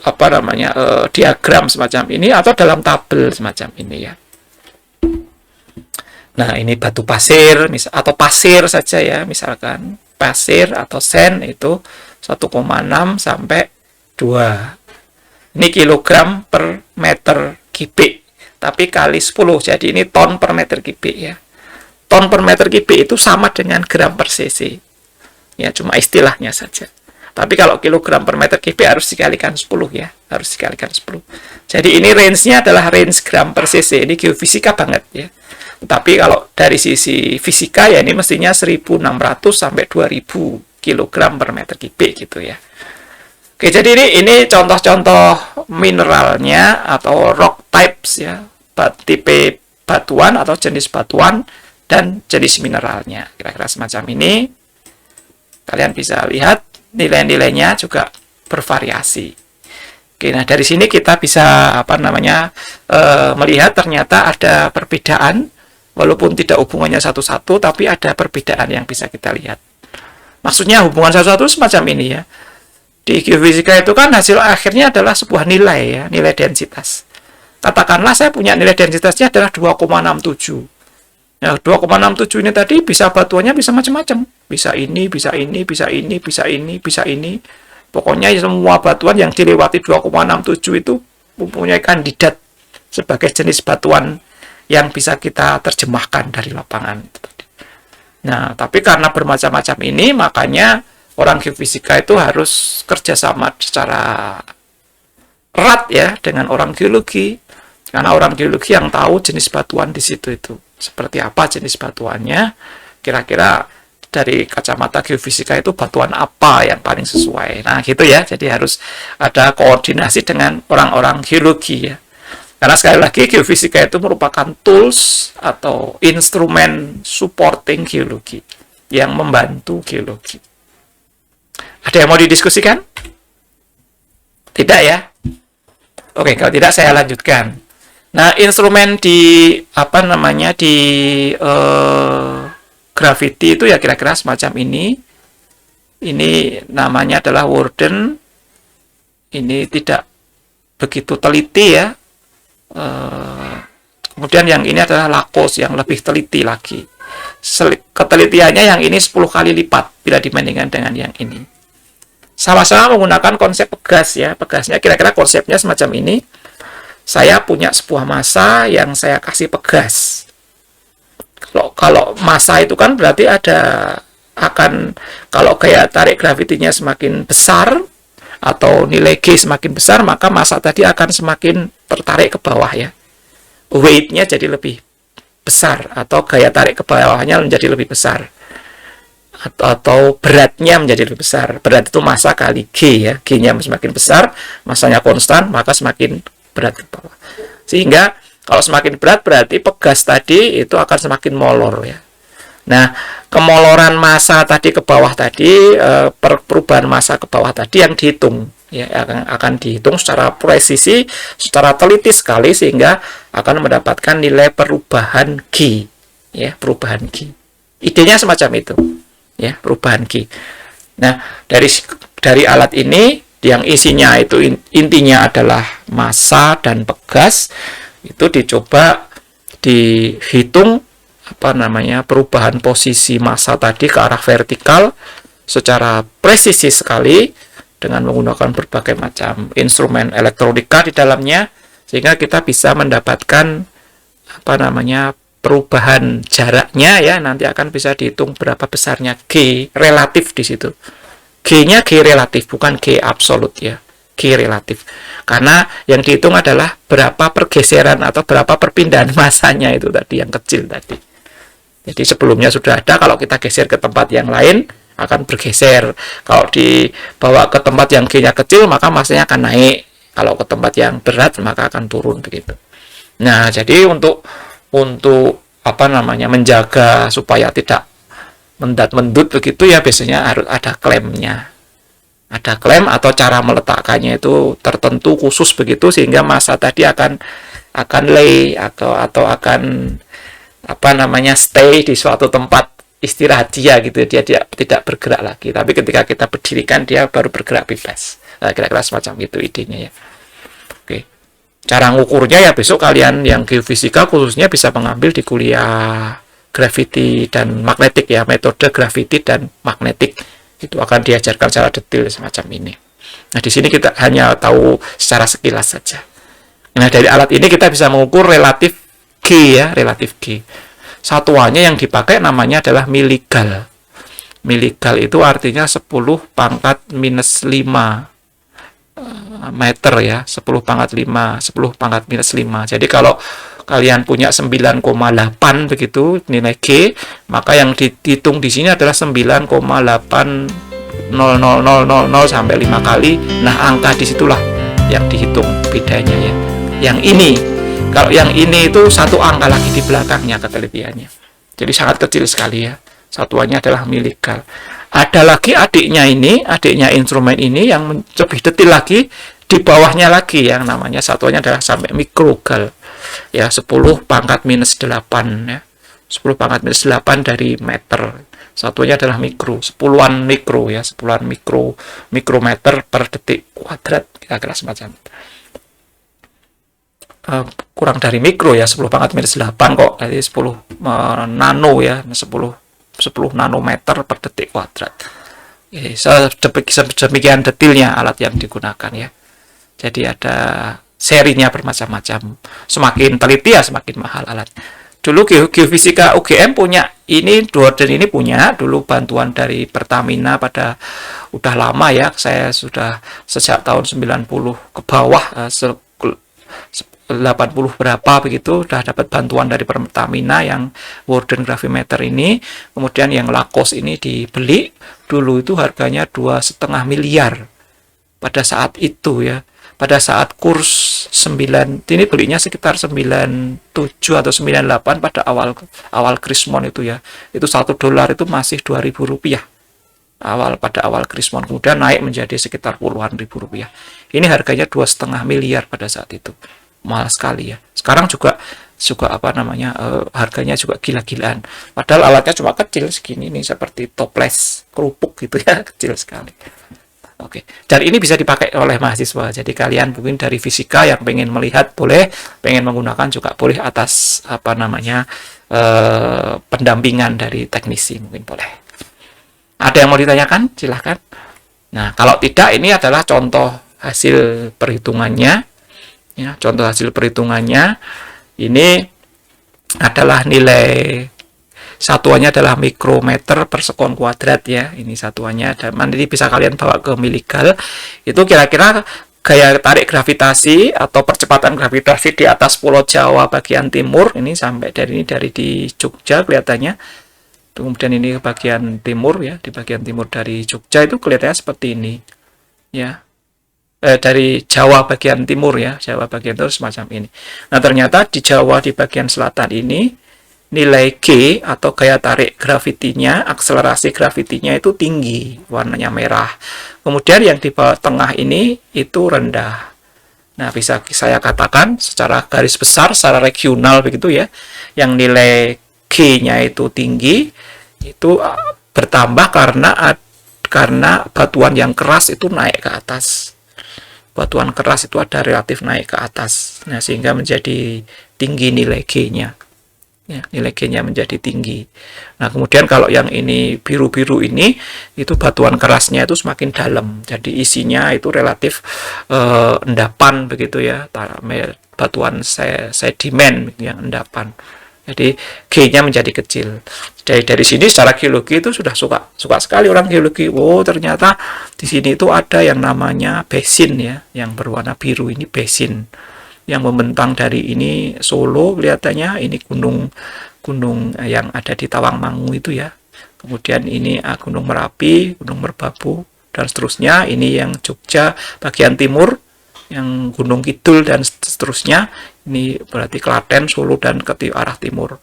apa namanya diagram semacam ini atau dalam tabel semacam ini ya. Nah, ini batu pasir atau pasir saja ya, misalkan pasir atau sand itu 1,6 sampai 2. Ini kilogram per meter kubik, tapi kali 10, jadi ini ton per meter kubik ya. Ton per meter kubik itu sama dengan gram per cc. Ya, cuma istilahnya saja. Tapi kalau kilogram per meter kubik harus dikalikan 10 ya, harus dikalikan 10. Jadi ini range-nya adalah range gram per cc, ini geofisika banget ya. Tapi kalau dari sisi fisika ya ini mestinya 1.600 sampai 2.000 kilogram per meter kubik gitu ya. Oke, jadi ini contoh-contoh mineralnya atau rock types ya, tipe batuan atau jenis batuan dan jenis mineralnya. Kira-kira semacam ini. Kalian bisa lihat nilai-nilainya juga bervariasi. Oke, nah dari sini kita bisa apa namanya melihat ternyata ada perbedaan walaupun tidak hubungannya satu-satu, tapi ada perbedaan yang bisa kita lihat. Maksudnya hubungan satu-satu semacam ini ya. Di geofisika itu kan hasil akhirnya adalah sebuah nilai ya, nilai densitas. Katakanlah saya punya nilai densitasnya adalah 2,67. Nah, 2,67 ini tadi bisa batuannya bisa macam-macam. Bisa ini, bisa ini, bisa ini, bisa ini, bisa ini. Pokoknya semua batuan yang dilewati 2,67 itu mempunyai kandidat sebagai jenis batuan yang bisa kita terjemahkan dari lapangan. Nah, tapi karena bermacam-macam ini, makanya orang geofisika itu harus kerjasama secara erat ya dengan orang geologi, Karena orang geologi yang tahu jenis batuan di situ itu seperti apa jenis batuannya, kira-kira dari kacamata geofisika itu batuan apa yang paling sesuai. Nah, gitu ya. Jadi harus ada koordinasi dengan orang-orang geologi ya. Karena sekali lagi geofisika itu merupakan tools atau instrumen supporting geologi yang membantu geologi. Ada yang mau didiskusikan? Tidak ya? Oke, kalau tidak saya lanjutkan. Nah, instrumen di gravity itu ya kira-kira semacam ini. Ini namanya adalah Warden. Ini tidak begitu teliti ya. Kemudian yang ini adalah Lakos yang lebih teliti lagi. Ketelitiannya yang ini 10 kali lipat bila dibandingkan dengan yang ini. Sama-sama menggunakan konsep pegas ya. Pegasnya kira-kira konsepnya semacam ini. Saya punya sebuah massa yang saya kasih pegas. Kalau massa itu kan berarti kalau gaya tarik gravitinya semakin besar atau nilai G semakin besar, maka massa tadi akan semakin tertarik ke bawah ya. Weight-nya jadi lebih besar atau gaya tarik ke bawahnya menjadi lebih besar. Atau beratnya menjadi lebih besar. Berat itu massa kali G ya. G-nya semakin besar, massanya konstan, maka semakin berat ke bawah. Sehingga kalau semakin berat berarti pegas tadi itu akan semakin molor ya. Nah, kemoloran massa tadi ke bawah tadi, perubahan massa ke bawah tadi yang dihitung ya, akan dihitung secara presisi, secara teliti sekali sehingga akan mendapatkan nilai perubahan G ya, perubahan G. Idenya semacam itu ya, perubahan G. Nah, dari alat ini yang isinya itu intinya adalah massa dan pegas, itu dicoba dihitung perubahan posisi massa tadi ke arah vertikal secara presisi sekali dengan menggunakan berbagai macam instrumen elektronika di dalamnya, sehingga kita bisa mendapatkan perubahan jaraknya ya, nanti akan bisa dihitung berapa besarnya G relatif di situ. G-nya G relatif, bukan G absolut ya. G relatif. Karena yang dihitung adalah berapa pergeseran atau berapa perpindahan massanya itu tadi, yang kecil tadi. Jadi sebelumnya sudah ada, kalau kita geser ke tempat yang lain, akan bergeser. Kalau dibawa ke tempat yang G-nya kecil, maka massanya akan naik. Kalau ke tempat yang berat, maka akan turun begitu. Nah, jadi untuk menjaga supaya tidak mendat-mendut begitu ya, biasanya harus ada klemnya. Ada klem atau cara meletakkannya itu tertentu khusus begitu sehingga massa tadi akan lay atau akan stay di suatu tempat istirahat dia gitu. Dia tidak bergerak lagi. Tapi ketika kita berdirikan dia baru bergerak bebas. Nah, kira-kira semacam itu idenya ya. Oke. Cara ngukurnya ya besok kalian yang geofisika khususnya bisa mengambil di kuliah gravity dan magnetik ya, metode gravity dan magnetik itu akan diajarkan secara detail semacam ini. Nah, di sini kita hanya tahu secara sekilas saja. Nah, dari alat ini kita bisa mengukur relatif G ya, relatif G. Satuannya yang dipakai namanya adalah miligal. Miligal itu artinya 10 pangkat minus 5 meter ya, 10 pangkat 5, 10 pangkat minus 5. Jadi kalau kalian punya 9,8 begitu nilai G, maka yang dihitung di sini adalah 9,80000 sampai 5 kali. Nah, angka disitulah yang dihitung bedanya ya. Yang ini, kalau yang ini itu satu angka lagi di belakangnya ketelitiannya. Jadi sangat kecil sekali ya. Satuannya adalah miligal. Ada lagi adiknya instrumen ini yang lebih detail lagi, di bawahnya lagi yang namanya satuannya adalah sampai mikrogal. Ya, 10 pangkat minus 8 ya. 10 pangkat minus 8 dari meter. Satunya adalah mikro, 10-an mikro ya, 10-an mikrometer per detik kuadrat, kira-kira semacam. Kurang dari mikro ya, 10 pangkat minus 8 kok. Jadi 10 nano ya, 10 nanometer per detik kuadrat. Sedemikian detailnya alat yang digunakan ya. Jadi ada serinya bermacam-macam. Semakin teliti ya semakin mahal alat. Dulu Geofisika UGM punya ini, Warden ini punya dulu bantuan dari Pertamina udah lama ya. Saya sudah sejak tahun 90 ke bawah 80 berapa begitu, udah dapat bantuan dari Pertamina yang Warden gravimeter ini. Kemudian yang Lakos ini dibeli, dulu itu harganya 2,5 miliar pada saat itu ya. Pada saat kurs 9, ini belinya sekitar 97 atau 98 pada awal Krismon itu ya. Itu $1 itu masih 2.000 rupiah. Pada awal Krismon, kemudian naik menjadi sekitar puluhan ribu rupiah. Ini harganya 2,5 miliar pada saat itu. Mahal sekali ya. Sekarang juga apa namanya, harganya juga gila-gilaan. Padahal alatnya cuma kecil segini nih, seperti toples kerupuk gitu ya, kecil sekali. Oke, dan ini bisa dipakai oleh mahasiswa. Jadi kalian mungkin dari fisika yang pengen melihat boleh, pengen menggunakan juga boleh, atas apa namanya, pendampingan dari teknisi mungkin boleh. Ada yang mau ditanyakan? Silahkan. Nah, kalau tidak, ini adalah contoh hasil perhitungannya. Ya, contoh hasil perhitungannya ini adalah nilai satuannya adalah mikrometer per sekon kuadrat ya. Ini satuannya, dan nanti bisa kalian bawa ke miligal. Itu kira-kira gaya tarik gravitasi atau percepatan gravitasi di atas Pulau Jawa bagian timur. Ini sampai dari di Jogja kelihatannya. Kemudian ini bagian timur ya, di bagian timur dari Jogja itu kelihatannya seperti ini ya. Dari Jawa bagian timur ya, Jawa bagian timur semacam ini. Nah, ternyata di Jawa di bagian selatan ini nilai G atau gaya tarik gravitinya, akselerasi gravitinya itu tinggi, warnanya merah. Kemudian yang di bawah tengah ini itu rendah. Nah, bisa saya katakan secara garis besar, secara regional begitu ya, yang nilai G-nya itu tinggi, itu bertambah karena batuan yang keras itu naik ke atas. Batuan keras itu ada relatif naik ke atas. Nah, sehingga menjadi tinggi nilai G-nya. Ya, nilai G-nya menjadi tinggi. Nah, kemudian kalau yang ini biru-biru ini, itu batuan kerasnya itu semakin dalam. Jadi isinya itu relatif endapan begitu ya. Batuan sedimen yang endapan. Jadi G-nya menjadi kecil. Dari sini secara geologi itu sudah suka sekali orang geologi. Oh, ternyata di sini itu ada yang namanya basin ya, yang berwarna biru ini basin. Yang membentang dari ini Solo kelihatannya, ini gunung yang ada di Tawangmangu itu ya. Kemudian ini Gunung Merapi, Gunung Merbabu dan seterusnya. Ini yang Jogja bagian timur, yang Gunung Kidul dan seterusnya. Ini berarti Klaten, Solo dan ke arah timur.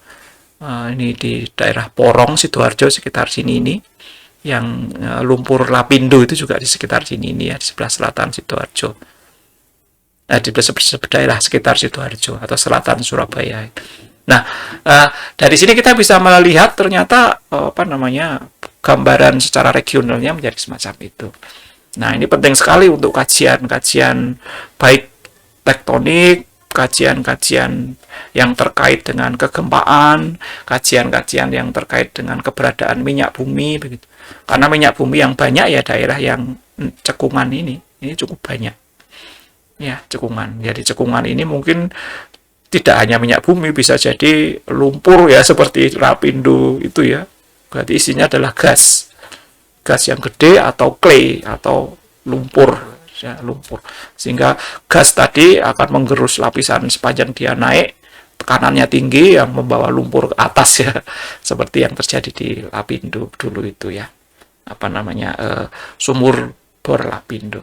Ini di daerah Porong, Sidoarjo sekitar sini ini. Yang lumpur Lapindo itu juga di sekitar sini ini ya, di sebelah selatan Sidoarjo. Di daerah sekitar Sidoarjo atau selatan Surabaya. Nah, dari sini kita bisa melihat ternyata gambaran secara regionalnya menjadi semacam itu. Nah, ini penting sekali untuk kajian-kajian baik tektonik, kajian-kajian yang terkait dengan kegempaan, kajian-kajian yang terkait dengan keberadaan minyak bumi begitu. Karena minyak bumi yang banyak ya daerah yang cekungan ini cukup banyak. Ya, cekungan. Jadi cekungan ini mungkin tidak hanya minyak bumi, bisa jadi lumpur ya seperti Lapindo itu ya. Berarti isinya adalah gas. Gas yang gede atau clay atau lumpur. Ya, lumpur, sehingga gas tadi akan menggerus lapisan sepanjang dia naik, tekanannya tinggi yang membawa lumpur ke atas ya, seperti yang terjadi di Lapindo dulu itu ya, sumur bor Lapindo.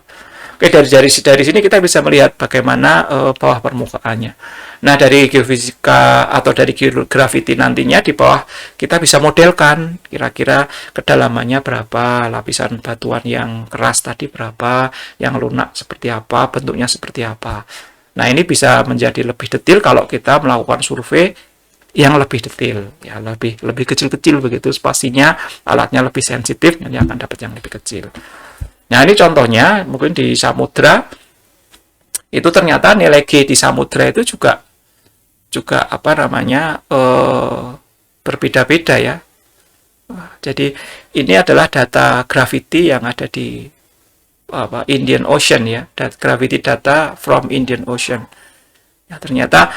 Oke, dari sini kita bisa melihat bagaimana bawah permukaannya. Nah, dari geofisika atau dari gravity nantinya di bawah kita bisa modelkan kira-kira kedalamannya berapa, lapisan batuan yang keras tadi berapa, yang lunak seperti apa, bentuknya seperti apa. Nah, ini bisa menjadi lebih detail kalau kita melakukan survei yang lebih detail, ya lebih kecil-kecil begitu spasinya, alatnya lebih sensitif, nanti akan dapat yang lebih kecil. Nah, ini contohnya mungkin di samudra itu ternyata nilai G di samudra itu juga berbeda-beda ya. Jadi ini adalah data gravity yang ada di Indian Ocean ya, gravity data from Indian Ocean. Ya, ternyata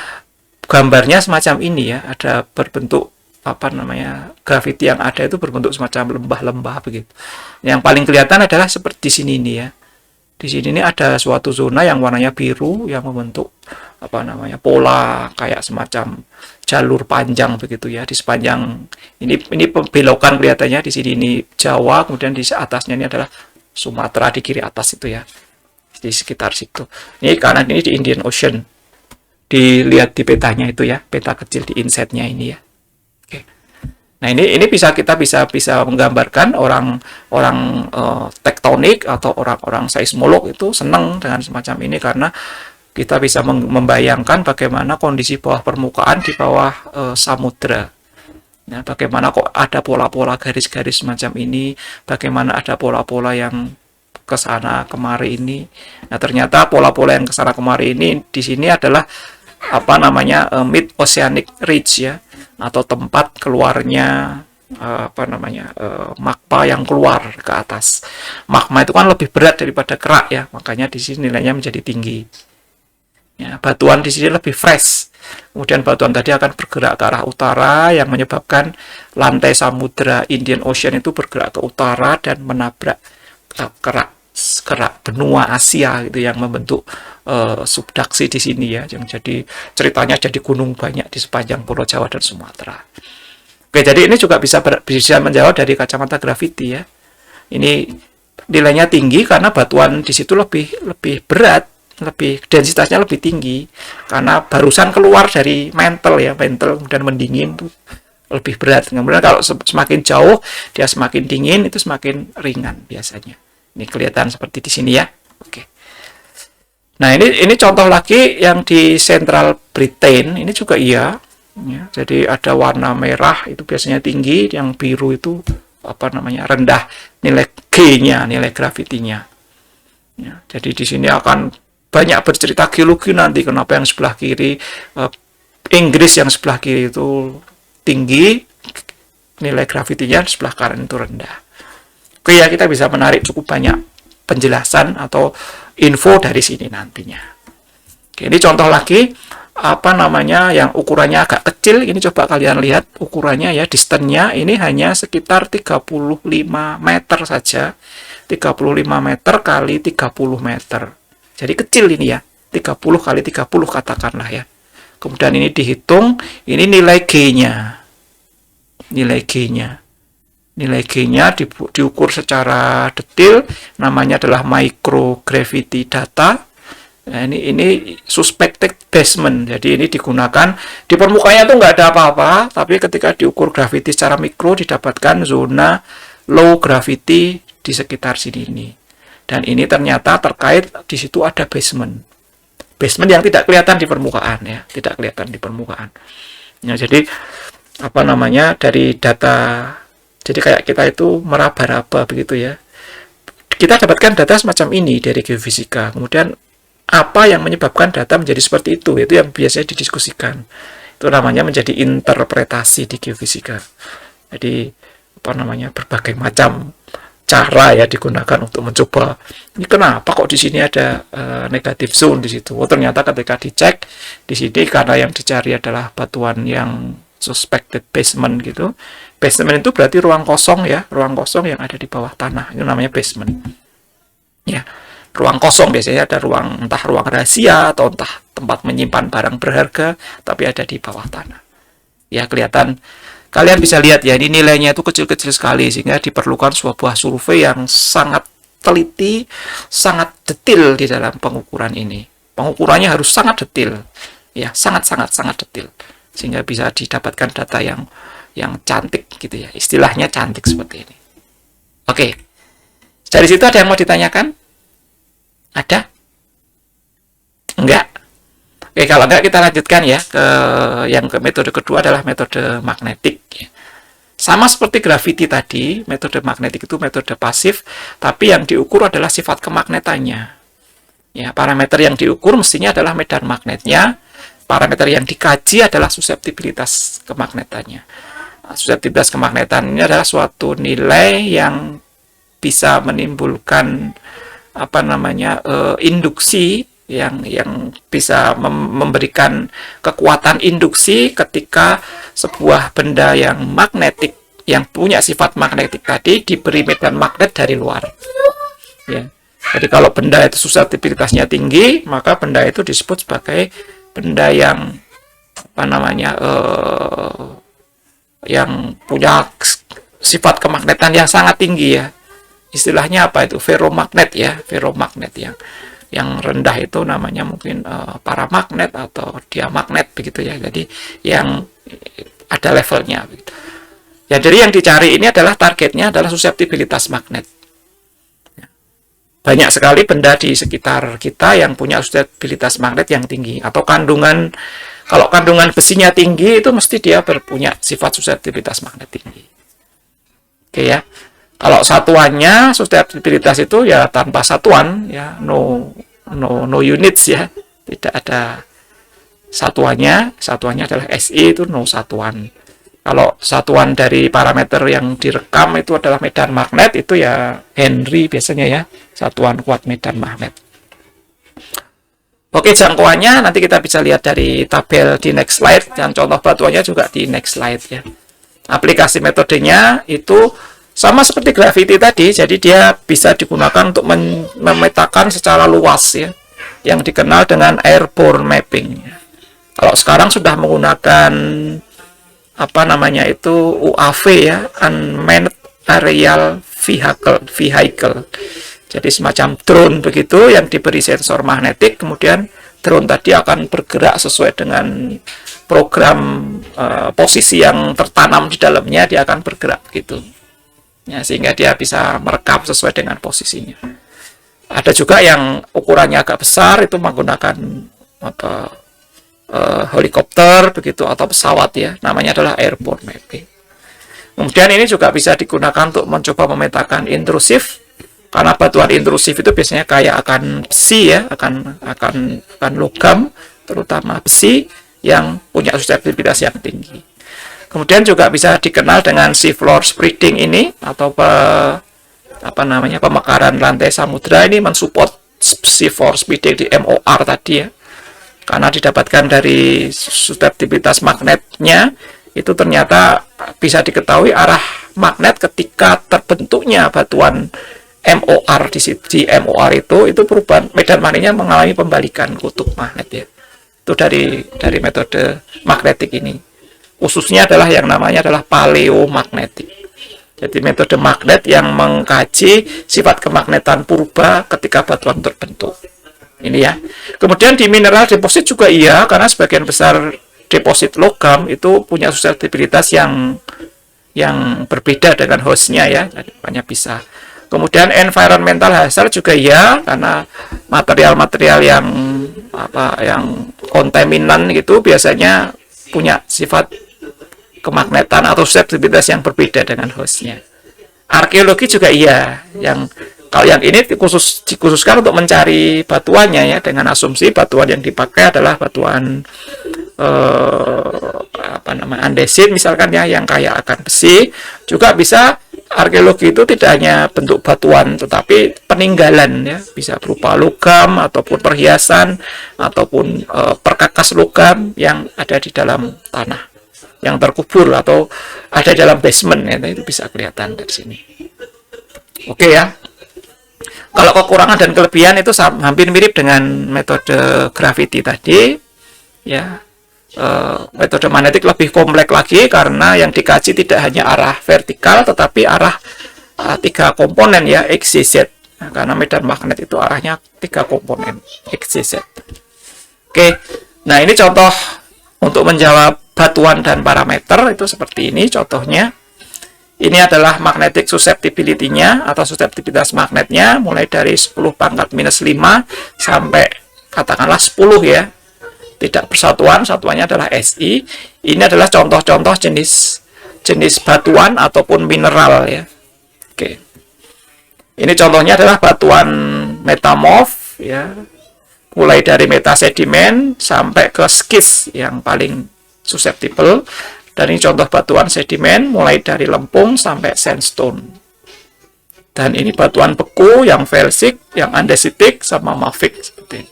gambarnya semacam ini ya, ada berbentuk gravity yang ada itu berbentuk semacam lembah-lembah begitu. Yang paling kelihatan adalah seperti di sini ini ya. Di sini ini ada suatu zona yang warnanya biru yang membentuk pola kayak semacam jalur panjang begitu ya di sepanjang ini pembelokan kelihatannya di sini ini Jawa, kemudian di atasnya ini adalah Sumatera di kiri atas itu ya, di sekitar situ. Ini kanan ini di Indian Ocean, dilihat di petanya itu ya, peta kecil di insetnya ini ya. Oke. Nah ini kita bisa menggambarkan orang tektonik atau orang seismolog itu senang dengan semacam ini karena kita bisa membayangkan bagaimana kondisi bawah permukaan di bawah samudra. Nah, bagaimana kok ada pola-pola garis-garis semacam ini, bagaimana ada pola-pola yang ke sana kemari ini. Nah, ternyata pola-pola yang ke sana kemari ini di sini adalah mid oceanic ridge ya, atau tempat keluarnya magma yang keluar ke atas. Magma itu kan lebih berat daripada kerak ya, makanya di sini nilainya menjadi tinggi. Ya, batuan di sini lebih fresh. Kemudian batuan tadi akan bergerak ke arah utara yang menyebabkan lantai samudra Indian Ocean itu bergerak ke utara dan menabrak kerak benua Asia gitu yang membentuk subduksi di sini ya, yang jadi ceritanya jadi gunung banyak di sepanjang Pulau Jawa dan Sumatera. Oke, jadi ini juga bisa menjawab dari kacamata graviti ya. Ini nilainya tinggi karena batuan di situ lebih berat, densitasnya lebih tinggi karena barusan keluar dari mantle kemudian mendingin tuh lebih berat. Kemudian kalau semakin jauh dia semakin dingin, itu semakin ringan biasanya. Ini kelihatan seperti di sini ya. Oke. Nah, ini contoh lagi yang di Central Britain, ini juga iya ya. Jadi ada warna merah itu biasanya tinggi, yang biru itu rendah nilai G-nya, nilai gravitinya. Ya, jadi di sini akan banyak bercerita geologi nanti kenapa yang sebelah kiri Inggris yang sebelah kiri itu tinggi nilai gravitinya, sebelah kanan itu rendah. Oke ya, kita bisa menarik cukup banyak penjelasan atau info dari sini nantinya. Oke, ini contoh lagi yang ukurannya agak kecil. Ini coba kalian lihat ukurannya ya, distance-nya ini hanya sekitar 35 meter saja. 35 meter kali 30 meter. Jadi kecil ini ya, 30 kali 30 katakanlah ya. Kemudian ini dihitung, ini nilai G-nya. Nilai G-nya diukur secara detail, namanya adalah microgravity data. Nah, ini suspected basement. Jadi ini digunakan di permukaannya tuh nggak ada apa-apa, tapi ketika diukur gravity secara mikro didapatkan zona low gravity di sekitar sini ini. Dan ini ternyata terkait di situ ada basement yang tidak kelihatan di permukaan ya, tidak kelihatan di permukaan. Ya, jadi dari data, jadi kayak kita itu meraba-raba begitu ya. Kita dapatkan data semacam ini dari geofisika. Kemudian apa yang menyebabkan data menjadi seperti itu yang biasanya didiskusikan. Itu namanya menjadi interpretasi di geofisika. Jadi berbagai macam cara ya digunakan untuk mencoba ini kenapa kok di sini ada negative zone di situ. Ternyata ketika dicek di sini karena yang dicari adalah batuan yang suspected basement gitu. Basement itu berarti ruang kosong ya, ruang kosong yang ada di bawah tanah. Itu namanya basement. Ya, ruang kosong biasanya ada entah ruang rahasia atau entah tempat menyimpan barang berharga, tapi ada di bawah tanah. Ya, kelihatan. Kalian bisa lihat ya, ini nilainya itu kecil-kecil sekali, sehingga diperlukan sebuah survei yang sangat teliti, sangat detail di dalam pengukuran ini. Pengukurannya harus sangat detail, ya, sangat detail, sehingga bisa didapatkan data yang cantik gitu ya, istilahnya cantik seperti ini. Oke, dari situ ada yang mau ditanyakan? Ada? Enggak? Oke, kalau enggak kita lanjutkan ya ke metode kedua adalah metode magnetik. Sama seperti graviti tadi, metode magnetik itu metode pasif, tapi yang diukur adalah sifat kemagnetannya. Ya, parameter yang diukur mestinya adalah medan magnetnya. Parameter yang dikaji adalah suseptibilitas kemagnetannya. Suseptibilitas kemagnetan ini adalah suatu nilai yang bisa menimbulkan induksi yang bisa memberikan kekuatan induksi ketika sebuah benda yang magnetik yang punya sifat magnetik tadi diberi medan magnet dari luar. Ya. Jadi kalau benda itu suseptibilitasnya tinggi, maka benda itu disebut sebagai benda yang apa namanya yang punya sifat kemagnetan yang sangat tinggi ya. Istilahnya apa itu? Ferromagnet ya, ferromagnet yang rendah itu namanya mungkin paramagnet atau diamagnet begitu ya. Jadi yang ada levelnya begitu. Ya, jadi yang dicari ini adalah targetnya adalah suseptibilitas magnet. Banyak sekali benda di sekitar kita yang punya suseptibilitas magnet yang tinggi, atau kalau kandungan besinya tinggi itu mesti dia punya sifat suseptibilitas magnet tinggi. Oke ya. Kalau satuannya suseptibilitas itu ya tanpa satuan ya, no units ya, tidak ada satuannya adalah SI, itu no satuan. Kalau satuan dari parameter yang direkam itu adalah medan magnet, itu ya Henry biasanya ya, satuan kuat medan magnet. Oke, jangkauannya nanti kita bisa lihat dari tabel di next slide, dan contoh batuannya juga di next slide ya. Aplikasi metodenya itu sama seperti gravity tadi, jadi dia bisa digunakan untuk memetakan secara luas ya, yang dikenal dengan airborne mapping. Kalau sekarang sudah menggunakan apa namanya itu UAV ya, Unmanned Aerial Vehicle. Jadi semacam drone begitu yang diberi sensor magnetik, kemudian drone tadi akan bergerak sesuai dengan program posisi yang tertanam di dalamnya, dia akan bergerak begitu. Ya, sehingga dia bisa merekam sesuai dengan posisinya. Ada juga yang ukurannya agak besar, itu menggunakan helikopter begitu atau pesawat ya, namanya adalah airborne mapping. Kemudian ini juga bisa digunakan untuk mencoba memetakan intrusif, karena batuan intrusif itu biasanya kayak akan besi ya, akan logam, terutama besi yang punya susceptibilitas yang tinggi. Kemudian juga bisa dikenal dengan seafloor spreading ini, atau pemekaran lantai samudra ini mensupport seafloor spreading di MOR tadi ya. Karena didapatkan dari susceptibilitas magnetnya, itu ternyata bisa diketahui arah magnet ketika terbentuknya batuan MOR di MOR itu perubahan medan magnetnya mengalami pembalikan kutub magnet ya. Itu dari metode magnetik ini. Khususnya adalah yang namanya adalah paleomagnetik. Jadi metode magnet yang mengkaji sifat kemagnetan purba ketika batuan terbentuk. Ini ya. Kemudian di mineral deposit juga iya, karena sebagian besar deposit logam itu punya susceptibilitas yang berbeda dengan hostnya ya, banyak bisa. Kemudian environmental hazard juga iya, karena material-material yang kontaminan gitu biasanya punya sifat kemagnetan atau susceptibilitas yang berbeda dengan hostnya. Arkeologi juga iya, kalau yang ini dikhususkan untuk mencari batuannya ya, dengan asumsi batuan yang dipakai adalah batuan andesit misalkan ya, yang kaya akan besi. Juga bisa arkeologi itu tidak hanya bentuk batuan tetapi peninggalan ya, bisa berupa logam ataupun perhiasan ataupun perkakas logam yang ada di dalam tanah, yang terkubur atau ada dalam basement ya, itu bisa kelihatan dari sini. Oke ya. Kalau kekurangan dan kelebihan itu hampir mirip dengan metode gravity tadi ya. Metode magnetik lebih kompleks lagi karena yang dikaji tidak hanya arah vertikal tetapi arah 3 komponen ya, X, Y, Z. Nah, karena medan magnet itu arahnya 3 komponen X, Y, Z. Oke. Nah, ini contoh untuk menjawab batuan dan parameter itu seperti ini contohnya. Ini adalah magnetic susceptibility-nya atau susceptibilitas magnetnya mulai dari 10⁻⁵ sampai katakanlah 10 ya. Tidak bersatuan, satuannya adalah SI. Ini adalah contoh-contoh jenis batuan ataupun mineral ya. Oke. Ini contohnya adalah batuan metamorf ya. Mulai dari metasedimen sampai ke skis yang paling susceptible. Dan ini contoh batuan sedimen mulai dari lempung sampai sandstone. Dan ini batuan beku yang felsic, yang andesitic, sama mafic seperti ini.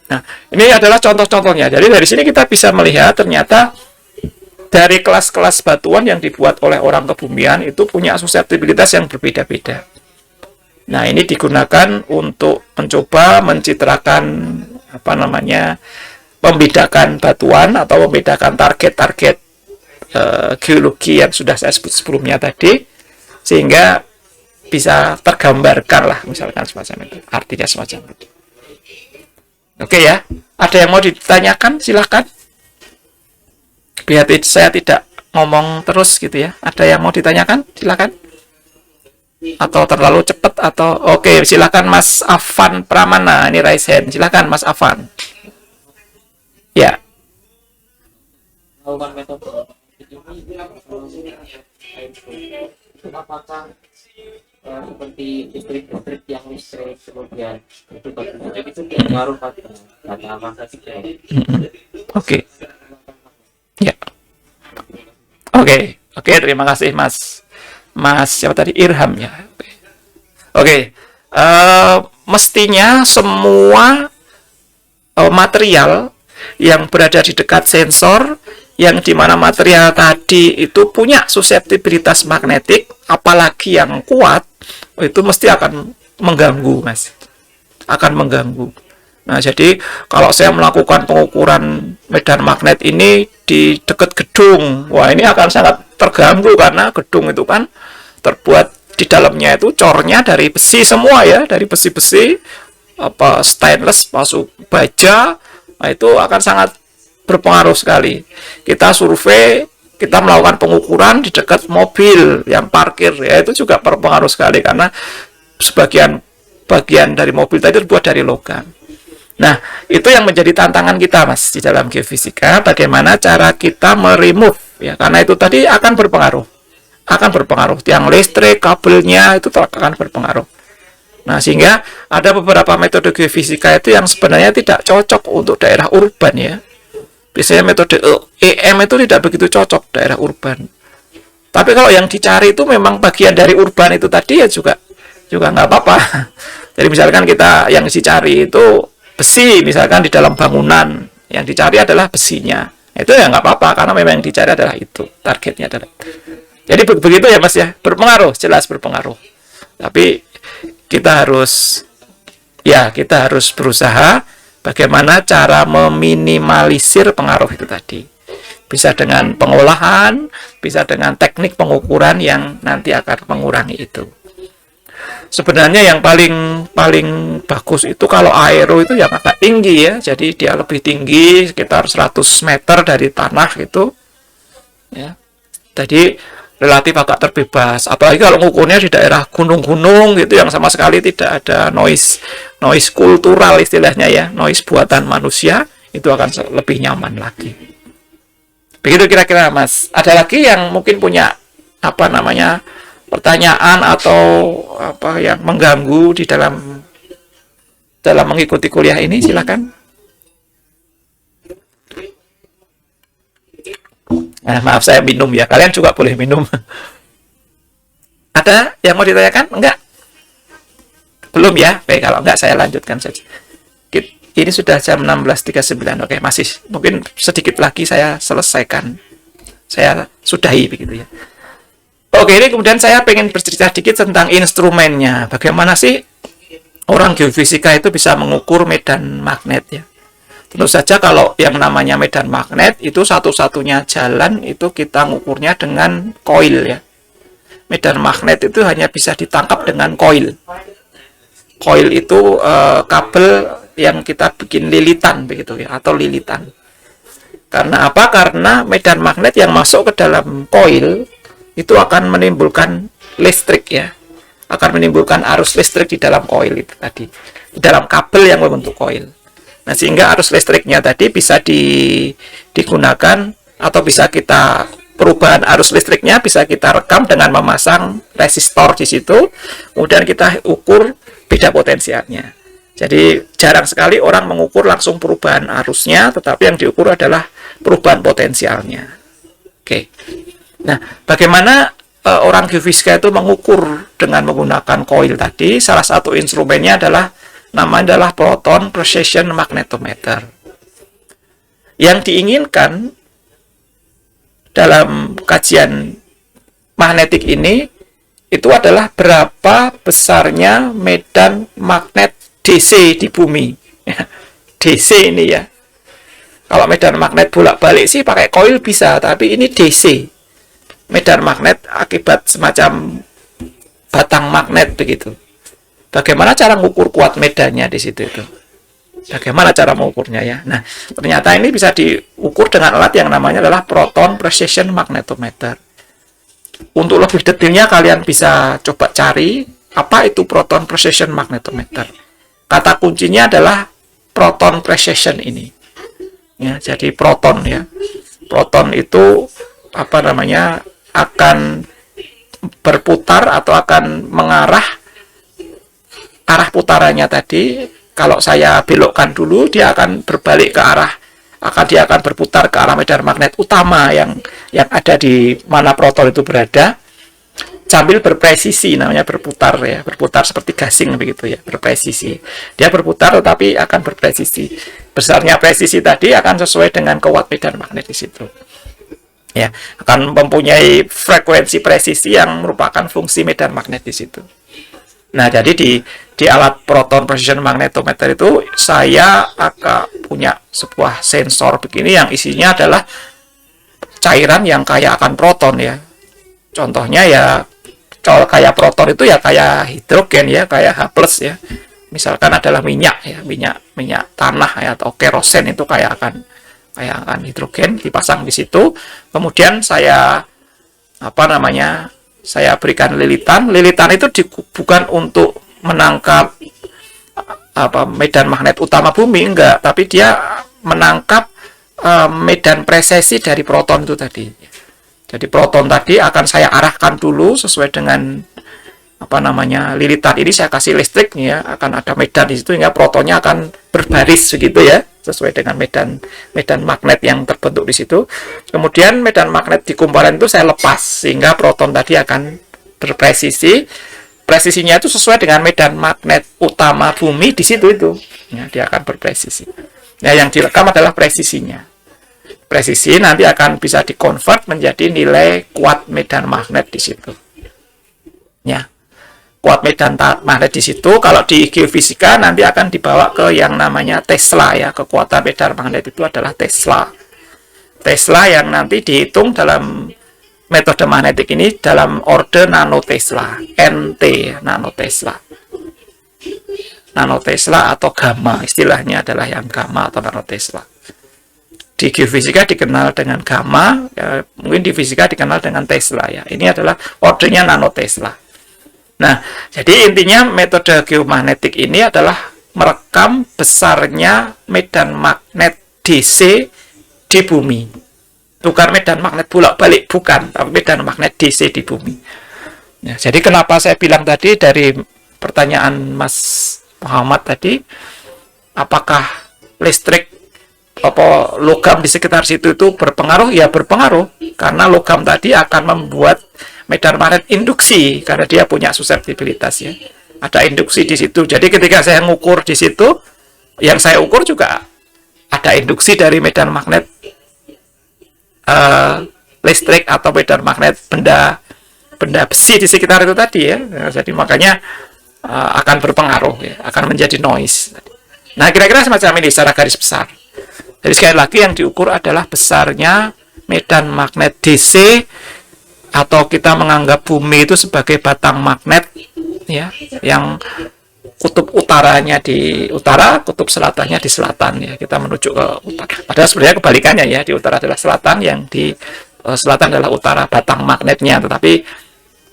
Nah, ini adalah contoh-contohnya. Jadi dari sini kita bisa melihat ternyata dari kelas-kelas batuan yang dibuat oleh orang kebumian itu punya susceptibilitas yang berbeda-beda. Nah, ini digunakan untuk mencoba mencitrakan membedakan batuan atau membedakan target-target geologi yang sudah saya sebut sebelumnya tadi, sehingga bisa tergambarkan lah misalkan semacam itu, artinya semacam itu. Oke ya, ada yang mau ditanyakan silahkan, biar saya tidak ngomong terus gitu ya. Ada yang mau ditanyakan silahkan, atau terlalu cepat atau oke, silahkan Mas Afan Pramana, ini raise hand, silahkan Mas Afan ya. Apakah seperti listrik yang listrik kemudian itu berpengaruh pada data transaksi? Oke. Ya. Oke, terima kasih Mas siapa tadi, Irham ya. Oke. Mestinya semua material yang berada di dekat sensor, yang dimana material tadi itu punya suseptibilitas magnetik, apalagi yang kuat, itu mesti akan mengganggu, Mas. Akan mengganggu. Nah, jadi kalau saya melakukan pengukuran medan magnet ini di dekat gedung, wah ini akan sangat terganggu, karena gedung itu kan terbuat di dalamnya itu cornya dari besi semua ya, dari besi-besi, stainless, masuk baja, nah itu akan sangat berpengaruh sekali. Kita survei, kita melakukan pengukuran di dekat mobil yang parkir, ya itu juga berpengaruh sekali, karena sebagian bagian dari mobil tadi terbuat dari logam. Nah, itu yang menjadi tantangan kita, Mas, di dalam geofisika, bagaimana cara kita meremove, ya, karena itu tadi akan berpengaruh. Tiang listrik, kabelnya, itu akan berpengaruh. Nah, sehingga ada beberapa metode geofisika itu yang sebenarnya tidak cocok untuk daerah urban, ya. Biasanya metode EM itu tidak begitu cocok daerah urban. Tapi kalau yang dicari itu memang bagian dari urban itu tadi, ya juga nggak apa-apa. Jadi misalkan kita yang dicari itu besi, misalkan di dalam bangunan, yang dicari adalah besinya, itu ya nggak apa-apa, karena memang yang dicari adalah itu, targetnya adalah itu. Jadi begitu ya Mas ya, berpengaruh, jelas berpengaruh. Tapi kita harus berusaha bagaimana cara meminimalisir pengaruh itu tadi. Bisa dengan pengolahan, bisa dengan teknik pengukuran yang nanti akan mengurangi itu. Sebenarnya yang paling bagus itu kalau aero itu yang agak tinggi ya, jadi dia lebih tinggi sekitar 100 meter dari tanah gitu ya. Jadi relatif agak terbebas, apalagi kalau ngukurnya di daerah gunung-gunung gitu yang sama sekali tidak ada noise kultural istilahnya ya, noise buatan manusia, itu akan lebih nyaman lagi. Begitu kira-kira Mas. Ada lagi yang mungkin punya pertanyaan atau yang mengganggu di dalam mengikuti kuliah ini, silakan. Nah, maaf saya minum ya, kalian juga boleh minum. Ada yang mau ditanyakan? Enggak? Belum ya? Baik, kalau enggak saya lanjutkan saja. Ini sudah jam 16.39. Oke, masih mungkin sedikit lagi saya selesaikan. Saya sudahi begitu ya. Oke, ini kemudian saya pengen bercerita sedikit tentang instrumennya. Bagaimana sih orang geofisika itu bisa mengukur medan magnet ya? Tentu saja kalau yang namanya medan magnet itu satu-satunya jalan itu kita mengukurnya dengan koil ya. Medan magnet itu hanya bisa ditangkap dengan koil. Koil itu kabel yang kita bikin lilitan begitu ya, atau lilitan. Karena apa? Karena medan magnet yang masuk ke dalam koil itu akan menimbulkan listrik ya, akan menimbulkan arus listrik di dalam koil itu tadi, di dalam kabel yang membentuk koil. Nah, sehingga arus listriknya tadi bisa digunakan, atau bisa kita, perubahan arus listriknya bisa kita rekam dengan memasang resistor di situ, kemudian kita ukur beda potensialnya. Jadi jarang sekali orang mengukur langsung perubahan arusnya, tetapi yang diukur adalah perubahan potensialnya. Oke. Nah, bagaimana orang geofisika itu mengukur dengan menggunakan koil tadi? Salah satu instrumennya adalah proton precision magnetometer. Yang diinginkan dalam kajian magnetik ini itu adalah berapa besarnya medan magnet DC di bumi. DC ini ya. Kalau medan magnet bolak-balik sih pakai koil bisa, tapi ini DC. Medan magnet akibat semacam batang magnet begitu. Bagaimana cara mengukur kuat medannya di situ itu? Bagaimana cara mengukurnya ya? Nah, ternyata ini bisa diukur dengan alat yang namanya adalah proton precision magnetometer. Untuk lebih detailnya kalian bisa coba cari apa itu proton precision magnetometer. Kata kuncinya adalah proton precision ini. Ya, jadi proton ya. Proton itu apa namanya? Akan berputar atau akan mengarah arah putarannya tadi. Kalau saya belokkan dulu, dia akan berbalik ke arah, dia akan berputar ke arah medan magnet utama yang ada di mana proton itu berada, sambil berpresisi, namanya berputar ya, berputar seperti gasing begitu ya, berpresisi. Dia berputar tetapi akan berpresisi. Besarnya presisi tadi akan sesuai dengan kuat medan magnet di situ. Ya, akan mempunyai frekuensi presisi yang merupakan fungsi medan magnet di situ. Nah, jadi di alat proton precision magnetometer itu saya akan punya sebuah sensor begini yang isinya adalah cairan yang kaya akan proton ya. Contohnya ya kayak proton itu ya kayak hidrogen ya, kayak H+ ya. Misalkan adalah minyak ya, minyak tanah ya atau kerosen itu kayak akan hidrogen dipasang di situ. Kemudian saya saya berikan lilitan. Lilitan itu bukan untuk menangkap medan magnet utama bumi, enggak, tapi dia menangkap medan presesi dari proton itu tadi. Jadi proton tadi akan saya arahkan dulu sesuai dengan lilitan ini, saya kasih listrik ya, akan ada medan di situ hingga protonnya akan berbaris begitu ya, sesuai dengan medan magnet yang terbentuk di situ. Kemudian medan magnet di kumparan itu saya lepas sehingga proton tadi akan berpresisi. Presisinya itu sesuai dengan medan magnet utama bumi di situ itu. Ya, dia akan berpresisi. Nah, yang direkam adalah presisinya. Presisi nanti akan bisa dikonvert menjadi nilai kuat medan magnet di situ. Ya. Kuat medan magnet di situ, kalau di geofisika nanti akan dibawa ke yang namanya Tesla ya. Kekuatan medan magnet itu adalah Tesla. Tesla yang nanti dihitung dalam metode magnetik ini dalam orde nanotesla, NT nanotesla. Nanotesla atau gamma, istilahnya adalah yang gamma atau nanotesla. Di geofisika dikenal dengan gamma, ya, mungkin di fisika dikenal dengan Tesla ya. Ini adalah ordenya nanotesla. Nah, jadi intinya metode geomagnetik ini adalah merekam besarnya medan magnet DC di bumi. Bukan medan magnet bolak-balik, bukan, tapi medan magnet DC di bumi. Ya, jadi kenapa saya bilang tadi dari pertanyaan Mas Muhammad tadi, apakah listrik logam di sekitar situ itu berpengaruh? Ya berpengaruh, karena logam tadi akan membuat medan magnet induksi karena dia punya suseptibilitas ya. Ada induksi di situ. Jadi ketika saya mengukur di situ, yang saya ukur juga ada induksi dari medan magnet listrik atau medan magnet benda besi di sekitar itu tadi ya. Jadi makanya akan berpengaruh ya, akan menjadi noise. Nah, kira-kira semacam ini secara garis besar. Jadi sekali lagi yang diukur adalah besarnya medan magnet DC, atau kita menganggap bumi itu sebagai batang magnet ya, yang kutub utaranya di utara, kutub selatannya di selatan ya. Kita menuju ke utara. Padahal sebenarnya kebalikannya ya, di utara adalah selatan, yang di selatan adalah utara batang magnetnya, tetapi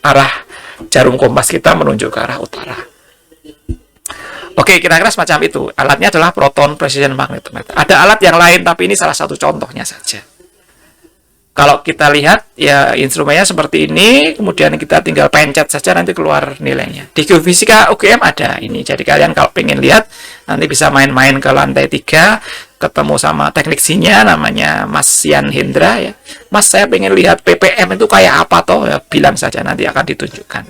arah jarum kompas kita menunjuk ke arah utara. Oke, kira-kira semacam itu. Alatnya adalah proton precision magnetometer. Ada alat yang lain, tapi ini salah satu contohnya saja. Kalau kita lihat ya instrumennya seperti ini, kemudian kita tinggal pencet saja nanti keluar nilainya. Di geofisika UGM ada ini. Jadi kalian kalau pengen lihat nanti bisa main-main ke lantai 3, ketemu sama teknisinya namanya Mas Sian Hendra ya. Mas, saya pengen lihat ppm itu kayak apa toh? Ya, bilang saja nanti akan ditunjukkan.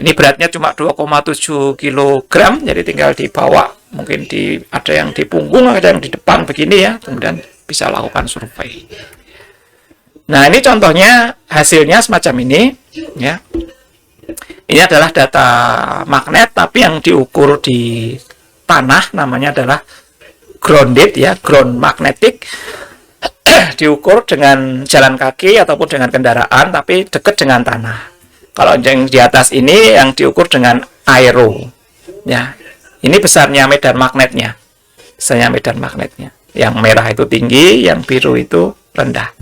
Ini beratnya cuma 2,7 kg, jadi tinggal dibawa. Mungkin ada yang di punggung, ada yang di depan begini ya. Kemudian bisa lakukan survei. Nah, ini contohnya hasilnya semacam ini ya. Ini adalah data magnet, tapi yang diukur di tanah namanya adalah grounded ya, ground magnetic, diukur dengan jalan kaki ataupun dengan kendaraan tapi dekat dengan tanah. Kalau yang di atas ini yang diukur dengan aero ya. Ini besarnya medan magnetnya. Besarnya medan magnetnya. Yang merah itu tinggi, yang biru itu rendah.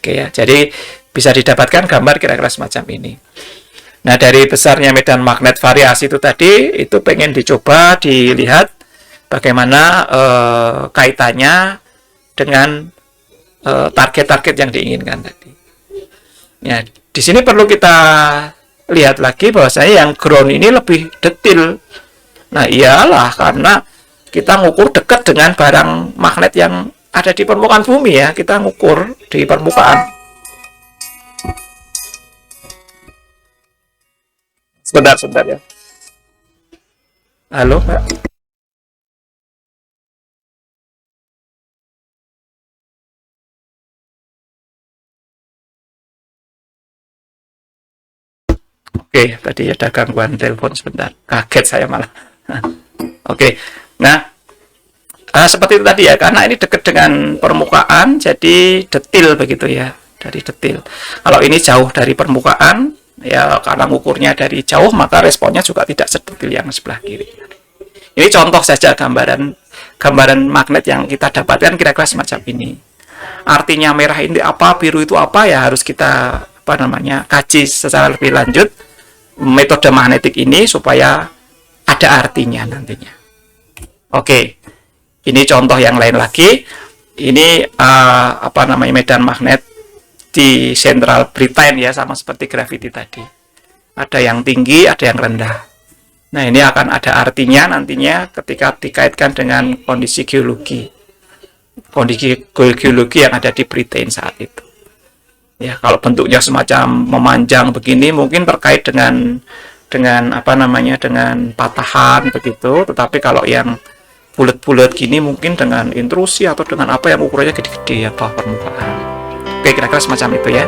Oke ya. Jadi bisa didapatkan gambar kira-kira semacam ini. Nah, dari besarnya medan magnet variasi itu tadi, itu pengen dicoba dilihat bagaimana kaitannya dengan target-target yang diinginkan tadi. Ya, di sini perlu kita lihat lagi bahwasanya yang ground ini lebih detail. Nah, iyalah karena kita ngukur dekat dengan barang magnet yang ada di permukaan bumi ya, kita ngukur di permukaan. Sebentar ya. Halo, Mbak. Oke, tadi ada gangguan telepon sebentar. Kaget saya malah. Oke, nah seperti itu tadi ya, karena ini dekat dengan permukaan, jadi detail begitu ya, dari detail. Kalau ini jauh dari permukaan, ya karena ngukurnya dari jauh, maka responnya juga tidak sedetail yang sebelah kiri. Ini contoh saja gambaran magnet yang kita dapatkan kira-kira semacam ini. Artinya merah ini apa, biru itu apa ya harus kita kaji secara lebih lanjut metode magnetik ini supaya ada artinya nantinya. Oke, ini contoh yang lain lagi. Ini medan magnet di Central Britain ya, sama seperti gravity tadi. Ada yang tinggi, ada yang rendah. Nah, ini akan ada artinya nantinya ketika dikaitkan dengan kondisi geologi yang ada di Britain saat itu. Ya, kalau bentuknya semacam memanjang begini mungkin terkait dengan dengan patahan begitu, tetapi kalau yang bulat-bulat gini mungkin dengan intrusi atau dengan apa yang ukurannya gede-gede ya, bawah permukaan. Oke, kira-kira semacam itu ya.